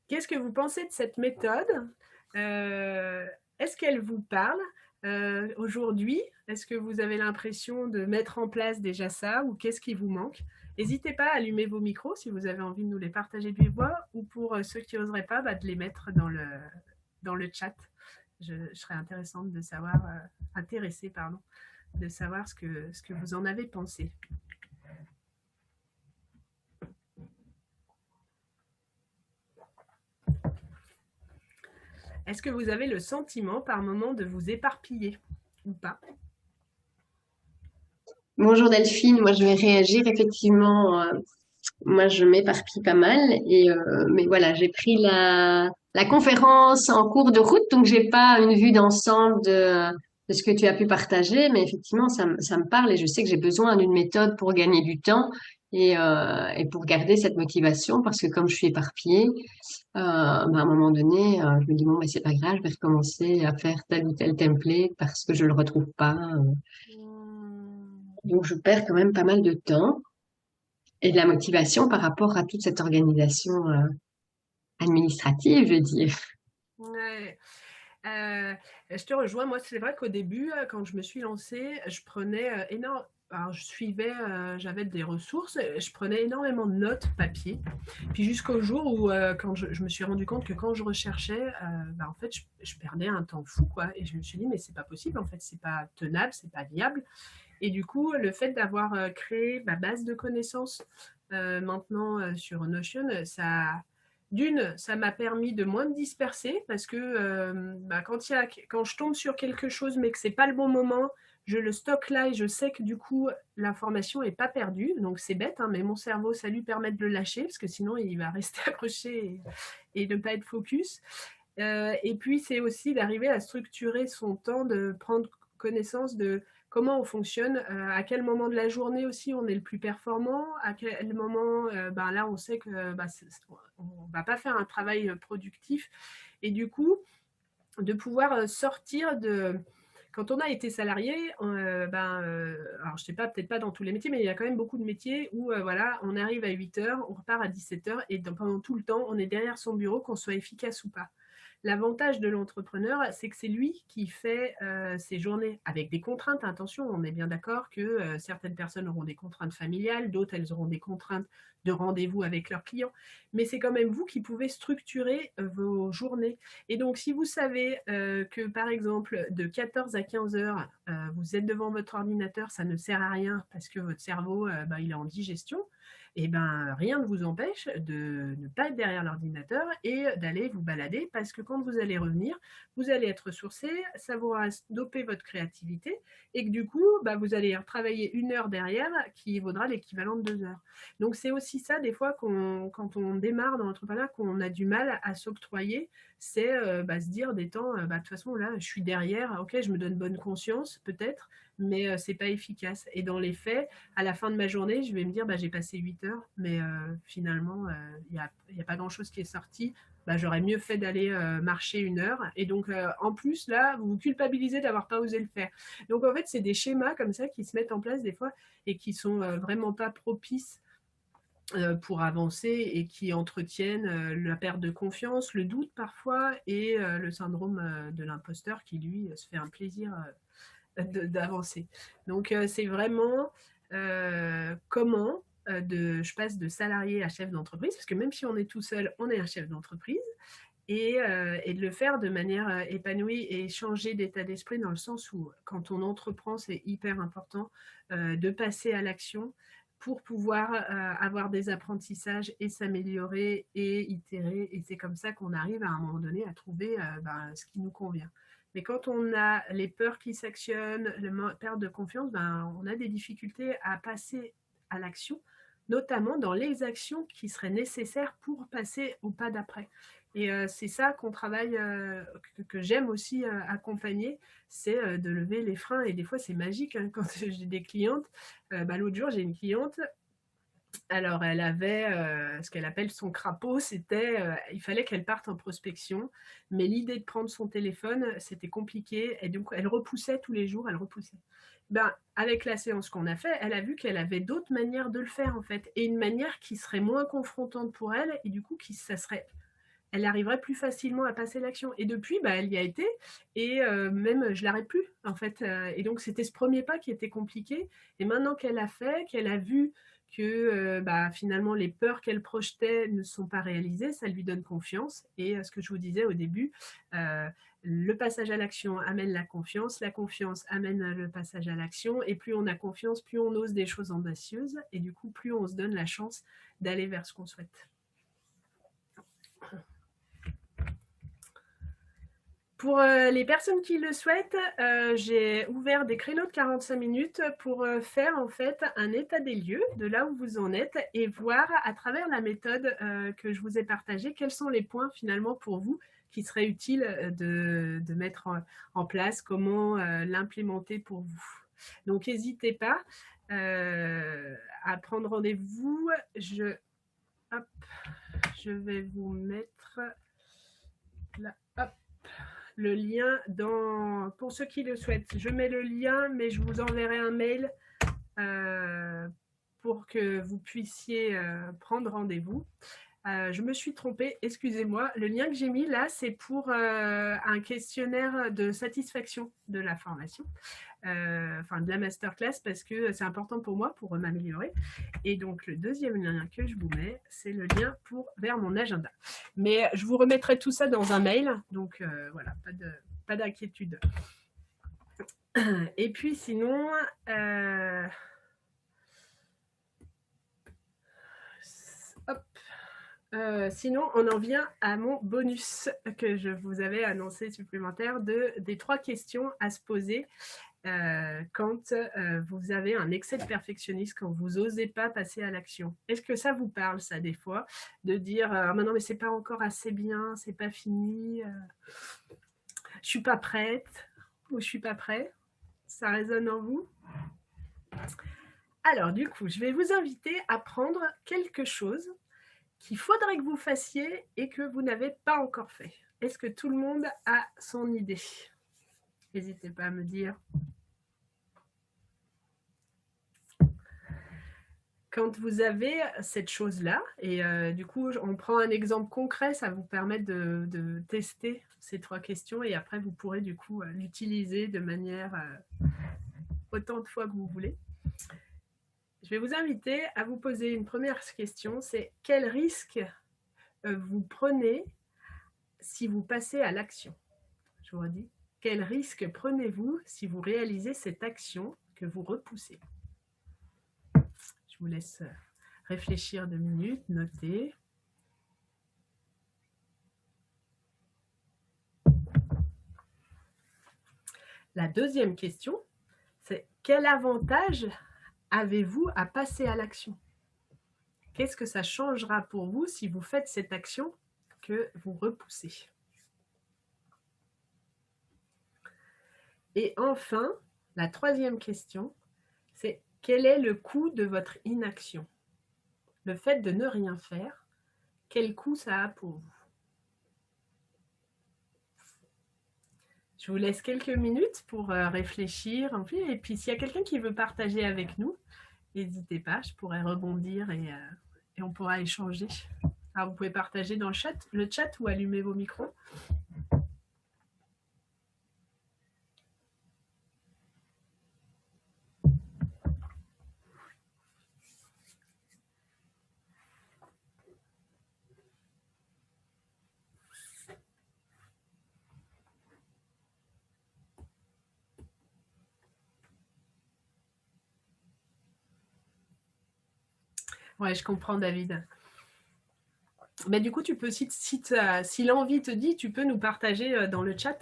Qu'est-ce que vous pensez de cette méthode? Est-ce qu'elle vous parle aujourd'hui? Est-ce que vous avez l'impression de mettre en place déjà ça, ou qu'est-ce qui vous manque? N'hésitez pas à allumer vos micros si vous avez envie de nous les partager de vive voix, ou pour ceux qui n'oseraient pas, de les mettre dans le chat. Je serais intéressée de savoir ce que vous en avez pensé. Est-ce que vous avez le sentiment par moment de vous éparpiller ou pas? Bonjour Delphine, moi je vais réagir effectivement. Moi je m'éparpille pas mal mais voilà, j'ai pris la conférence en cours de route, donc j'ai pas une vue d'ensemble de ce que tu as pu partager, mais effectivement ça me parle et je sais que j'ai besoin d'une méthode pour gagner du temps et pour garder cette motivation, parce que comme je suis éparpillée, à un moment donné, je me dis bon, mais c'est pas grave, je vais recommencer à faire tel ou tel template parce que je le retrouve pas. Donc je perds quand même pas mal de temps et de la motivation par rapport à toute cette organisation administrative, je veux dire. Ouais. Je te rejoins. Moi, c'est vrai qu'au début, quand je me suis lancée, je prenais énormément. Alors, j'avais des ressources, je prenais énormément de notes papier. Puis jusqu'au jour où, quand je me suis rendu compte que quand je recherchais, en fait, je perdais un temps fou, quoi. Et je me suis dit, mais c'est pas possible, en fait, c'est pas tenable, c'est pas viable. Et du coup, le fait d'avoir créé ma base de connaissances maintenant sur Notion, ça m'a permis de moins me disperser, parce que quand je tombe sur quelque chose mais que c'est pas le bon moment, je le stocke là et je sais que du coup l'information est pas perdue. Donc c'est bête, hein, mais mon cerveau, ça lui permet de le lâcher, parce que sinon il va rester accroché et ne pas être focus. Et puis c'est aussi d'arriver à structurer son temps, de prendre connaissance de comment on fonctionne, à quel moment de la journée aussi on est le plus performant, à quel moment là on sait que on ne va pas faire un travail productif. Et du coup, de pouvoir sortir de... Quand on a été salarié, alors je sais pas, peut-être pas dans tous les métiers, mais il y a quand même beaucoup de métiers où voilà, on arrive à 8h, on repart à 17h, et pendant tout le temps, on est derrière son bureau, qu'on soit efficace ou pas. L'avantage de l'entrepreneur, c'est que c'est lui qui fait ses journées avec des contraintes. Attention, on est bien d'accord que certaines personnes auront des contraintes familiales, d'autres, elles auront des contraintes de rendez-vous avec leurs clients. Mais c'est quand même vous qui pouvez structurer vos journées. Et donc, si vous savez que, par exemple, de 14 à 15 heures, vous êtes devant votre ordinateur, ça ne sert à rien parce que votre cerveau, il est en digestion, et ben rien ne vous empêche de ne pas être derrière l'ordinateur et d'aller vous balader, parce que quand vous allez revenir, vous allez être ressourcé, ça vous aura dopé votre créativité, et que du coup, vous allez travailler 1 heure derrière qui vaudra l'équivalent de 2 heures. Donc c'est aussi ça, des fois, quand on démarre dans l'entrepreneuriat, qu'on a du mal à s'octroyer, c'est se dire des temps, de toute façon là, je suis derrière, ok, je me donne bonne conscience peut-être, mais c'est pas efficace. Et dans les faits, à la fin de ma journée, je vais me dire, j'ai passé 8 heures, mais finalement, il n'y a pas grand-chose qui est sorti. J'aurais mieux fait d'aller marcher 1 heure. Et donc, en plus, là, vous vous culpabilisez d'avoir pas osé le faire. Donc, en fait, c'est des schémas comme ça qui se mettent en place des fois et qui sont vraiment pas propices pour avancer, et qui entretiennent la perte de confiance, le doute parfois, et le syndrome de l'imposteur qui, lui, se fait un plaisir d'avancer. Donc, c'est vraiment comment je passe de salarié à chef d'entreprise, parce que même si on est tout seul, on est un chef d'entreprise, et de le faire de manière épanouie et changer d'état d'esprit, dans le sens où, quand on entreprend, c'est hyper important de passer à l'action pour pouvoir avoir des apprentissages et s'améliorer et itérer. Et c'est comme ça qu'on arrive à un moment donné à trouver ce qui nous convient. Mais quand on a les peurs qui s'actionnent, la perte de confiance, on a des difficultés à passer à l'action, notamment dans les actions qui seraient nécessaires pour passer au pas d'après. Et c'est ça qu'on travaille, que j'aime aussi accompagner, c'est de lever les freins. Et des fois, c'est magique, hein, quand j'ai des clientes. L'autre jour, j'ai une cliente. Alors, elle avait ce qu'elle appelle son crapaud, c'était il fallait qu'elle parte en prospection, mais l'idée de prendre son téléphone, c'était compliqué, et donc elle repoussait tous les jours, elle repoussait. Avec la séance qu'on a fait, elle a vu qu'elle avait d'autres manières de le faire, en fait, et une manière qui serait moins confrontante pour elle, et du coup, elle arriverait plus facilement à passer l'action. Et depuis, elle y a été, et même je l'arrête plus, en fait. Et donc, c'était ce premier pas qui était compliqué. Et maintenant qu'elle a fait, qu'elle a vu que finalement les peurs qu'elle projetait ne sont pas réalisées, ça lui donne confiance. Et ce que je vous disais au début, le passage à l'action amène la confiance amène le passage à l'action, et plus on a confiance, plus on ose des choses audacieuses, et du coup, plus on se donne la chance d'aller vers ce qu'on souhaite. Pour les personnes qui le souhaitent, j'ai ouvert des créneaux de 45 minutes pour faire en fait un état des lieux de là où vous en êtes, et voir à travers la méthode que je vous ai partagée, quels sont les points finalement pour vous qui seraient utiles de mettre en place, comment l'implémenter pour vous. Donc n'hésitez pas à prendre rendez-vous. Je vais vous mettre là, le lien pour ceux qui le souhaitent. Je mets le lien, mais je vous enverrai un mail pour que vous puissiez prendre rendez-vous. Je me suis trompée, excusez-moi. Le lien que j'ai mis là, c'est pour un questionnaire de satisfaction de la formation, de la masterclass, parce que c'est important pour moi pour m'améliorer. Et donc, le deuxième lien que je vous mets, c'est le lien vers mon agenda. Mais je vous remettrai tout ça dans un mail, donc voilà, pas d'inquiétude. Et puis sinon, sinon, on en vient à mon bonus que je vous avais annoncé supplémentaire des 3 questions à se poser quand vous avez un excès de perfectionnisme, quand vous n'osez pas passer à l'action. Est-ce que ça vous parle, ça, des fois, de dire non, mais c'est pas encore assez bien, c'est pas fini, je suis pas prête, ou je suis pas prêt? Ça résonne en vous? Alors, du coup, je vais vous inviter à prendre quelque chose qu'il faudrait que vous fassiez et que vous n'avez pas encore fait. Est-ce que tout le monde a son idée? N'hésitez pas à me dire. quand vous avez cette chose-là, et du coup, on prend un exemple concret, ça vous permet de tester ces 3 questions et après, vous pourrez du coup l'utiliser de manière autant de fois que vous voulez. Je vais vous inviter à vous poser une première question, c'est quel risque vous prenez si vous passez à l'action? Je vous redis, quel risque prenez-vous si vous réalisez cette action que vous repoussez? Je vous laisse réfléchir 2 minutes, noter. La deuxième question, c'est quel avantage avez-vous à passer à l'action? Qu'est-ce que ça changera pour vous si vous faites cette action que vous repoussez? Et enfin, la troisième question, c'est quel est le coût de votre inaction? Le fait de ne rien faire, quel coût ça a pour vous? Je vous laisse quelques minutes pour réfléchir. Et puis, s'il y a quelqu'un qui veut partager avec nous, n'hésitez pas, je pourrais rebondir et on pourra échanger. Alors, vous pouvez partager dans le chat ou allumer vos micros. Ouais, je comprends, David. Mais du coup, tu peux, si l'envie te dit, tu peux nous partager dans le chat,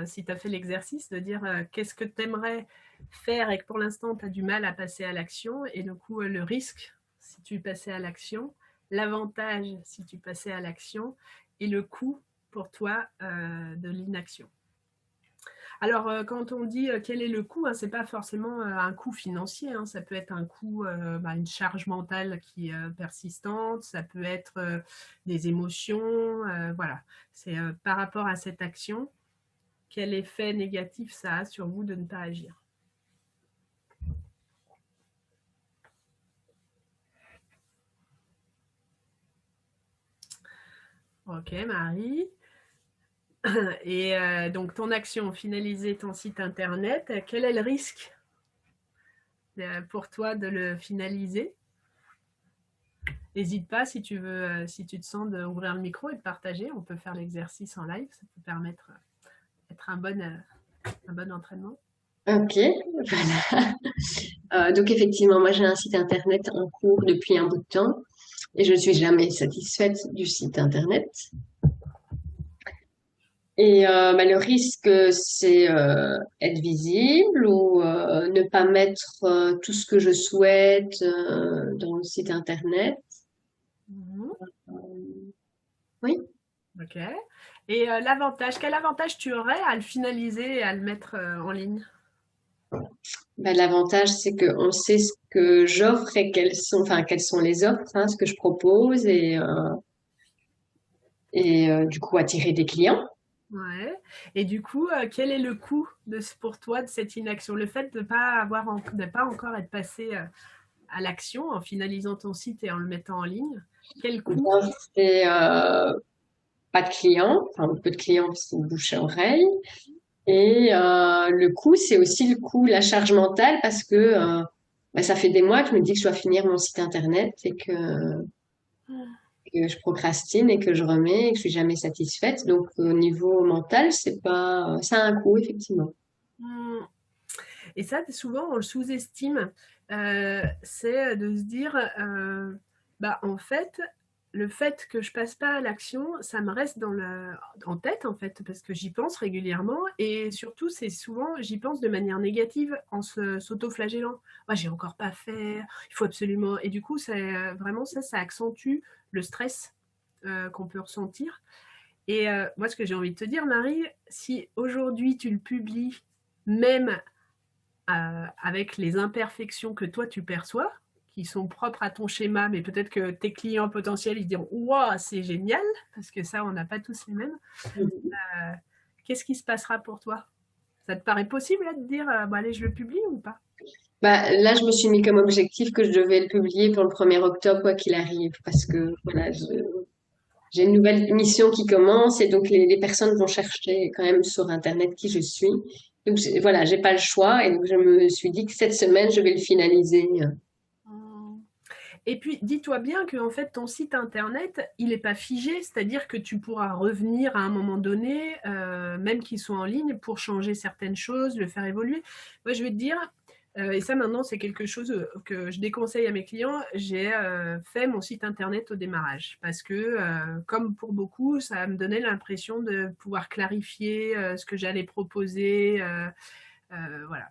si tu as fait l'exercice, de dire qu'est-ce que tu aimerais faire et que pour l'instant, tu as du mal à passer à l'action. Et du coup, le risque, si tu passais à l'action, l'avantage, si tu passais à l'action, et le coût pour toi de l'inaction. Alors, quand on dit quel est le coût, ce n'est pas forcément un coût financier, ça peut être un coût, une charge mentale qui est persistante, ça peut être des émotions, voilà. C'est par rapport à cette action, quel effet négatif ça a sur vous de ne pas agir. Ok, Marie. Et donc, ton action, finaliser ton site internet, quel est le risque pour toi de le finaliser? N'hésite pas si tu veux, si tu te sens d'ouvrir le micro et de partager, on peut faire l'exercice en live, ça peut permettre d'être un bon entraînement. Ok, voilà. Donc effectivement, moi j'ai un site internet en cours depuis un bout de temps et je ne suis jamais satisfaite du site internet. Et le risque, c'est être visible ou ne pas mettre tout ce que je souhaite dans le site internet. Oui. Ok. Et l'avantage, quel avantage tu aurais à le finaliser et à le mettre en ligne? L'avantage, c'est qu'on sait ce que j'offre et quelles sont les offres, ce que je propose et du coup attirer des clients. Ouais. Et du coup, quel est le coût pour toi de cette inaction? Le fait de ne pas encore être passé à l'action en finalisant ton site et en le mettant en ligne, quel coût? C'est pas de clients, enfin peu de clients, c'est bouche à oreille. Et le coût, c'est aussi le coût, la charge mentale, parce que ça fait des mois que je me dis que je dois finir mon site internet et que je procrastine et que je remets et que je suis jamais satisfaite. Donc au niveau mental, ça a un coût effectivement. Et ça, souvent, on le sous-estime. C'est de se dire, en fait, le fait que je passe pas à l'action, ça me reste en tête, en fait, parce que j'y pense régulièrement. Et surtout, c'est souvent, j'y pense de manière négative en s'auto-flagellant. Moi, j'ai encore pas fait, il faut absolument. Et du coup, vraiment, ça accentue le stress qu'on peut ressentir. Et moi, ce que j'ai envie de te dire, Marie, si aujourd'hui tu le publies, même avec les imperfections que toi tu perçois, qui sont propres à ton schéma, mais peut-être que tes clients potentiels ils diront waouh, c'est génial, parce que ça, on n'a pas tous les mêmes. Qu'est-ce qui se passera pour toi? Ça te paraît possible là, de dire allez, je le publie ou pas? Bah, là, je me suis mis comme objectif que je devais le publier pour le 1er octobre, quoi qu'il arrive, parce que voilà, j'ai une nouvelle mission qui commence et donc les personnes vont chercher quand même sur Internet qui je suis. Donc voilà, j'ai pas le choix et donc je me suis dit que cette semaine, je vais le finaliser. Et puis, dis-toi bien que en fait, ton site internet, il n'est pas figé, c'est-à-dire que tu pourras revenir à un moment donné, même qu'il soit en ligne, pour changer certaines choses, le faire évoluer. Moi, je vais te dire, et ça maintenant, c'est quelque chose que je déconseille à mes clients, j'ai fait mon site internet au démarrage, parce que, comme pour beaucoup, ça me donnait l'impression de pouvoir clarifier ce que j'allais proposer. Voilà.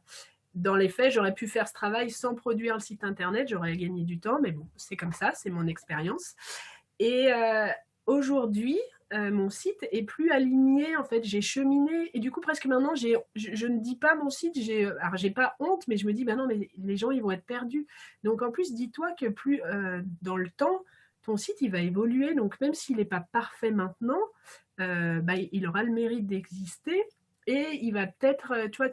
Dans les faits, j'aurais pu faire ce travail sans produire le site internet, j'aurais gagné du temps, mais bon, c'est comme ça, c'est mon expérience. Et aujourd'hui, mon site est plus aligné, en fait, j'ai cheminé, et du coup, presque maintenant, je ne dis pas mon site, alors j'ai pas honte, mais je me dis, ben non, mais les gens, ils vont être perdus. Donc en plus, dis-toi que plus dans le temps, ton site, il va évoluer, donc même s'il n'est pas parfait maintenant, bah, il aura le mérite d'exister, et il va peut-être, tu vois,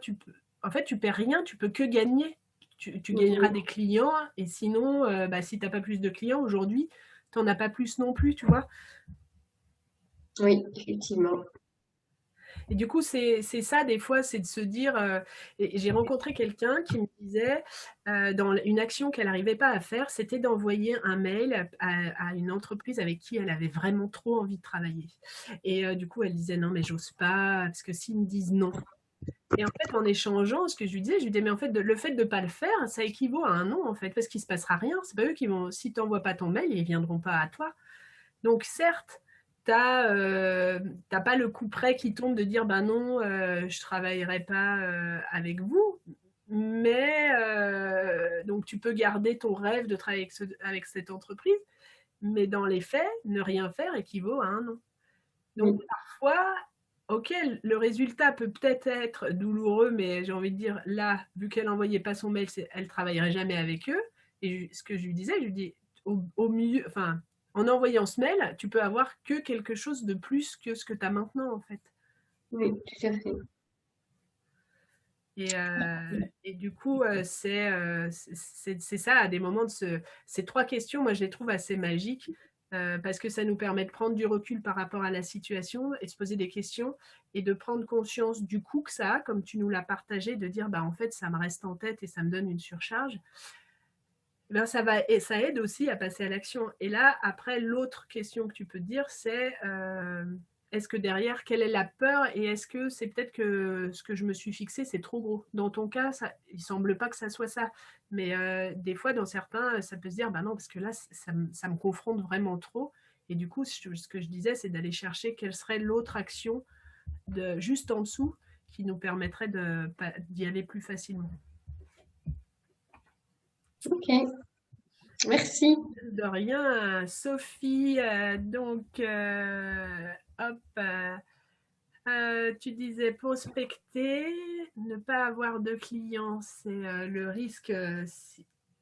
en fait, tu perds rien, tu peux que gagner. Tu gagneras des clients, et sinon, bah, si tu n'as pas plus de clients aujourd'hui, tu n'en as pas plus non plus, tu vois. Oui, effectivement. Et du coup, c'est ça, des fois, c'est de se dire. Et j'ai rencontré quelqu'un qui me disait, dans une action qu'elle n'arrivait pas à faire, c'était d'envoyer un mail à une entreprise avec qui elle avait vraiment trop envie de travailler. Et du coup, elle disait non, mais j'ose pas, parce que s'ils me disent non. Et en fait, en échangeant, ce que je lui disais, je lui disais, mais en fait, le fait de ne pas le faire, ça équivaut à un non, en fait, parce qu'il ne se passera rien. C'est pas eux qui vont, si tu n'envoies pas ton mail, ils ne viendront pas à toi. Donc, certes, tu n'as pas le coup près qui tombe de dire, ben non, je ne travaillerai pas avec vous. Mais donc, tu peux garder ton rêve de travailler avec cette entreprise. Mais dans les faits, ne rien faire équivaut à un non. Donc Oui, parfois, ok, le résultat peut peut-être être douloureux, mais j'ai envie de dire, là, vu qu'elle n'envoyait pas son mail, elle ne travaillerait jamais avec eux. Et ce que je lui disais, je lui dis, au milieu, enfin, en envoyant ce mail, tu peux avoir que quelque chose de plus que ce que tu as maintenant, en fait. oui, tout à fait. Et du coup, c'est ça, à des moments ces trois questions, moi je les trouve assez magiques, parce que ça nous permet de prendre du recul par rapport à la situation et de se poser des questions et de prendre conscience du coût que ça a, comme tu nous l'as partagé, de dire bah en fait ça me reste en tête et ça me donne une surcharge. Ben, et ça aide aussi à passer à l'action. Et là, après, l'autre question que tu peux te dire, c'est est-ce que derrière, quelle est la peur et est-ce que c'est peut-être que ce que je me suis fixé, c'est trop gros. Dans ton cas, ça, il semble pas que ça soit ça. Mais des fois, dans certains, ça peut se dire, bah non, parce que là, ça me confronte vraiment trop. Et du coup, ce que je disais, c'est d'aller chercher quelle serait l'autre action juste en dessous qui nous permettrait d'y aller plus facilement. Ok, merci. De rien, Sophie. Hop, tu disais prospecter, ne pas avoir de clients, c'est le risque.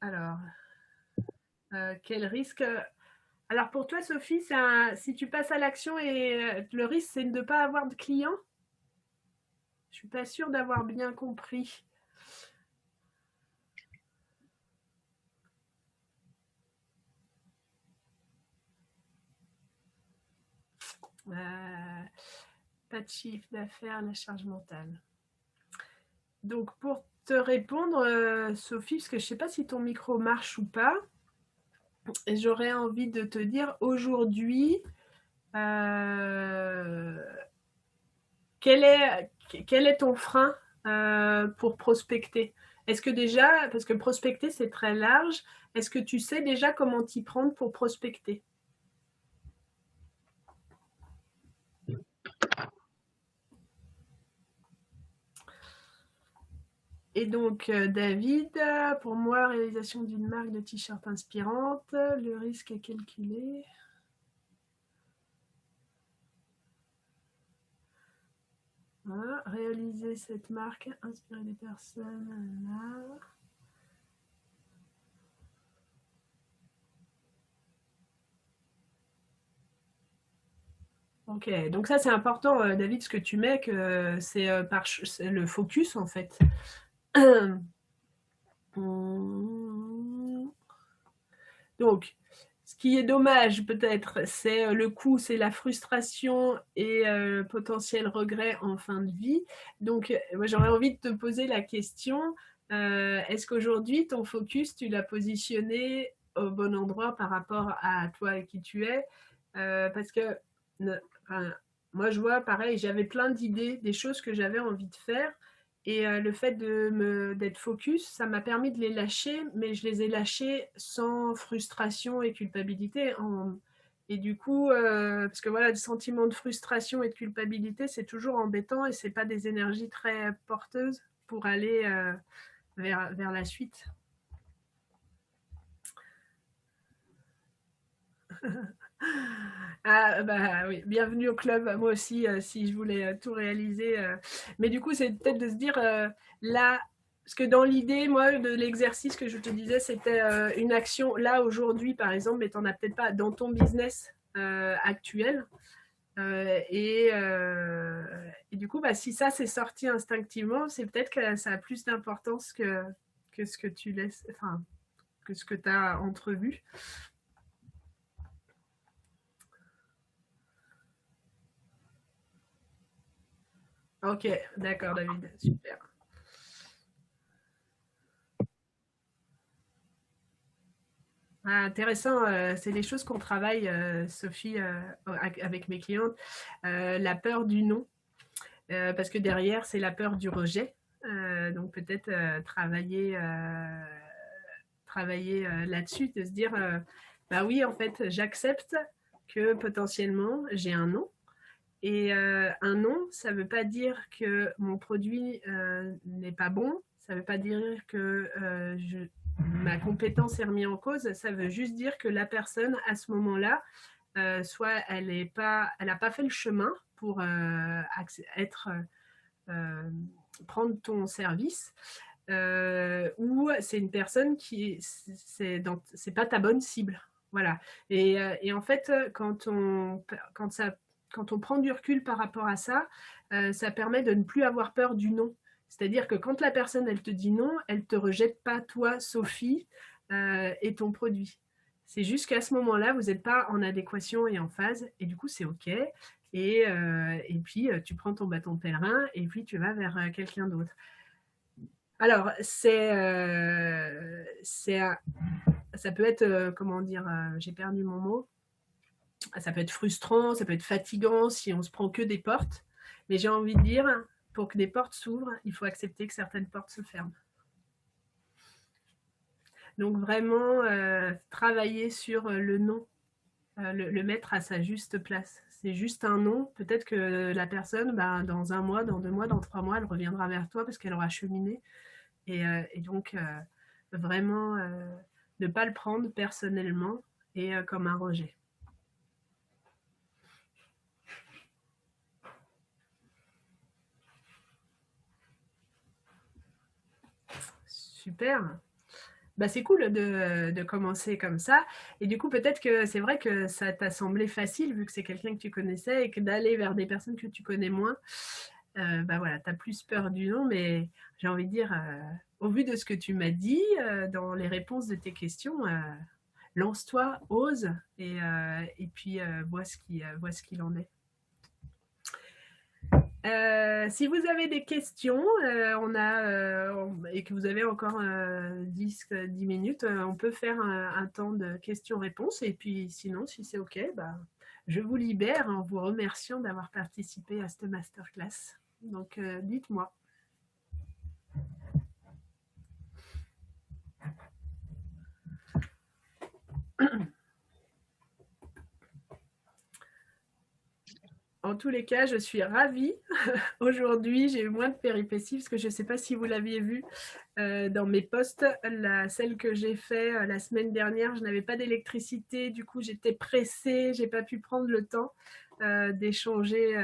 Alors, quel risque? Alors pour toi, Sophie, si tu passes à l'action et le risque, c'est de ne pas avoir de clients? Je suis pas sûre d'avoir bien compris. Euh, Pas de chiffre d'affaires, la charge mentale. Donc pour te répondre, Sophie, parce que je ne sais pas si ton micro marche ou pas, j'aurais envie de te dire aujourd'hui, euh, quel est ton frein pour prospecter? Est-ce que déjà, parce que prospecter c'est très large, est-ce que tu sais déjà comment t'y prendre pour prospecter? Et donc, David, pour moi, réalisation d'une marque de t-shirt inspirante, le risque est calculé. Voilà, réaliser cette marque, inspirer des personnes. Là. Ok, donc ça c'est important, David, ce que tu mets, que c'est le focus en fait. Donc, ce qui est dommage peut-être, c'est le coût, c'est la frustration et potentiel regret en fin de vie. Donc, moi, j'aurais envie de te poser la question, est-ce qu'aujourd'hui, ton focus, tu l'as positionné au bon endroit par rapport à toi et qui tu es? Parce que enfin, moi, je vois, pareil, j'avais plein d'idées, des choses que j'avais envie de faire. Et le fait d'être focus, ça m'a permis de les lâcher, mais je les ai lâchés sans frustration et culpabilité. Et du coup, parce que voilà, le sentiment de frustration et de culpabilité, c'est toujours embêtant et c'est pas des énergies très porteuses pour aller vers la suite. Ah bah oui, bienvenue au club. Moi aussi, si je voulais tout réaliser. Mais du coup, c'est peut-être de se dire là, parce que dans l'idée, moi, de l'exercice que je te disais, c'était une action là aujourd'hui, par exemple, mais tu n'en as peut-être pas dans ton business actuel. Et du coup, bah, si ça s'est sorti instinctivement, c'est peut-être que ça a plus d'importance que ce que tu laisses, enfin, que ce que tu as entrevu. Ok, d'accord, David, super. Ah, intéressant, c'est des choses qu'on travaille, Sophie, avec mes clientes. La peur du non, parce que derrière, c'est la peur du rejet. Donc peut-être travailler là-dessus, de se dire, bah oui, en fait, j'accepte que potentiellement j'ai un non. Et un non, ça ne veut pas dire que mon produit n'est pas bon, ça ne veut pas dire que ma compétence est remise en cause, ça veut juste dire que la personne, à ce moment-là, soit elle n'a pas fait le chemin pour être, euh, prendre ton service, ou c'est une personne qui c'est pas ta bonne cible. Voilà. Et en fait, quand ça quand on prend du recul par rapport à ça, ça permet de ne plus avoir peur du non. C'est-à-dire que quand la personne, elle te dit non, elle ne te rejette pas, toi, Sophie, et ton produit. C'est juste qu'à ce moment-là, vous n'êtes pas en adéquation et en phase, et du coup, c'est OK. Et puis, tu prends ton bâton de pèlerin, et puis tu vas vers quelqu'un d'autre. Alors, ça peut être, comment dire, j'ai perdu mon mot, ça peut être frustrant, ça peut être fatigant si on se prend que des portes. Mais j'ai envie de dire, pour que des portes s'ouvrent, il faut accepter que certaines portes se ferment. Donc vraiment, travailler sur le non, le mettre à sa juste place. C'est juste un non. Peut-être que la personne, bah, dans un mois, dans 2 mois, dans 3 mois, elle reviendra vers toi parce qu'elle aura cheminé. Et donc, vraiment, ne pas le prendre personnellement et comme un rejet. Super. Bah, c'est cool de commencer comme ça. Et du coup, peut-être que c'est vrai que ça t'a semblé facile, vu que c'est quelqu'un que tu connaissais, et que d'aller vers des personnes que tu connais moins, bah voilà, tu as plus peur du non, mais j'ai envie de dire, au vu de ce que tu m'as dit, dans les réponses de tes questions, lance-toi, ose, et puis vois ce qu'il en est. Si vous avez des questions, et que vous avez encore 10 minutes, on peut faire un temps de questions-réponses. Et puis sinon, si c'est OK, bah, je vous libère en vous remerciant d'avoir participé à cette masterclass. Donc, dites-moi. En tous les cas, je suis ravie. Aujourd'hui, j'ai eu moins de péripéties parce que je ne sais pas si vous l'aviez vu dans mes posts. Celle que j'ai fait la semaine dernière, je n'avais pas d'électricité. Du coup, j'étais pressée. Je n'ai pas pu prendre le temps d'échanger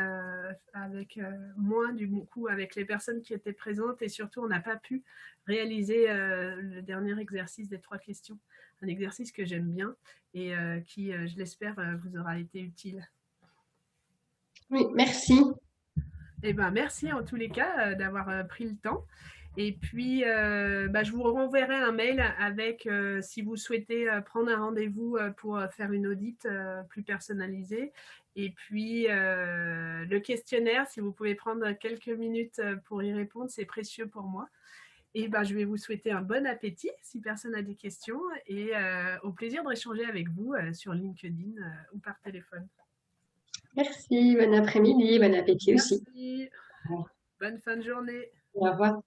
avec moi, du coup, avec les personnes qui étaient présentes. Et surtout, on n'a pas pu réaliser le dernier exercice des 3 questions. Un exercice que j'aime bien et qui, je l'espère, vous aura été utile. Oui, merci. Eh ben, merci en tous les cas d'avoir pris le temps. Et puis, je vous renverrai un mail avec, si vous souhaitez prendre un rendez-vous pour faire une audit plus personnalisée. Et puis, le questionnaire, si vous pouvez prendre quelques minutes pour y répondre, c'est précieux pour moi. Et je vais vous souhaiter un bon appétit si personne n'a des questions et au plaisir de réchanger avec vous sur LinkedIn ou par téléphone. Merci, bon après-midi, bon appétit aussi. Merci. Bonne fin de journée. Au revoir.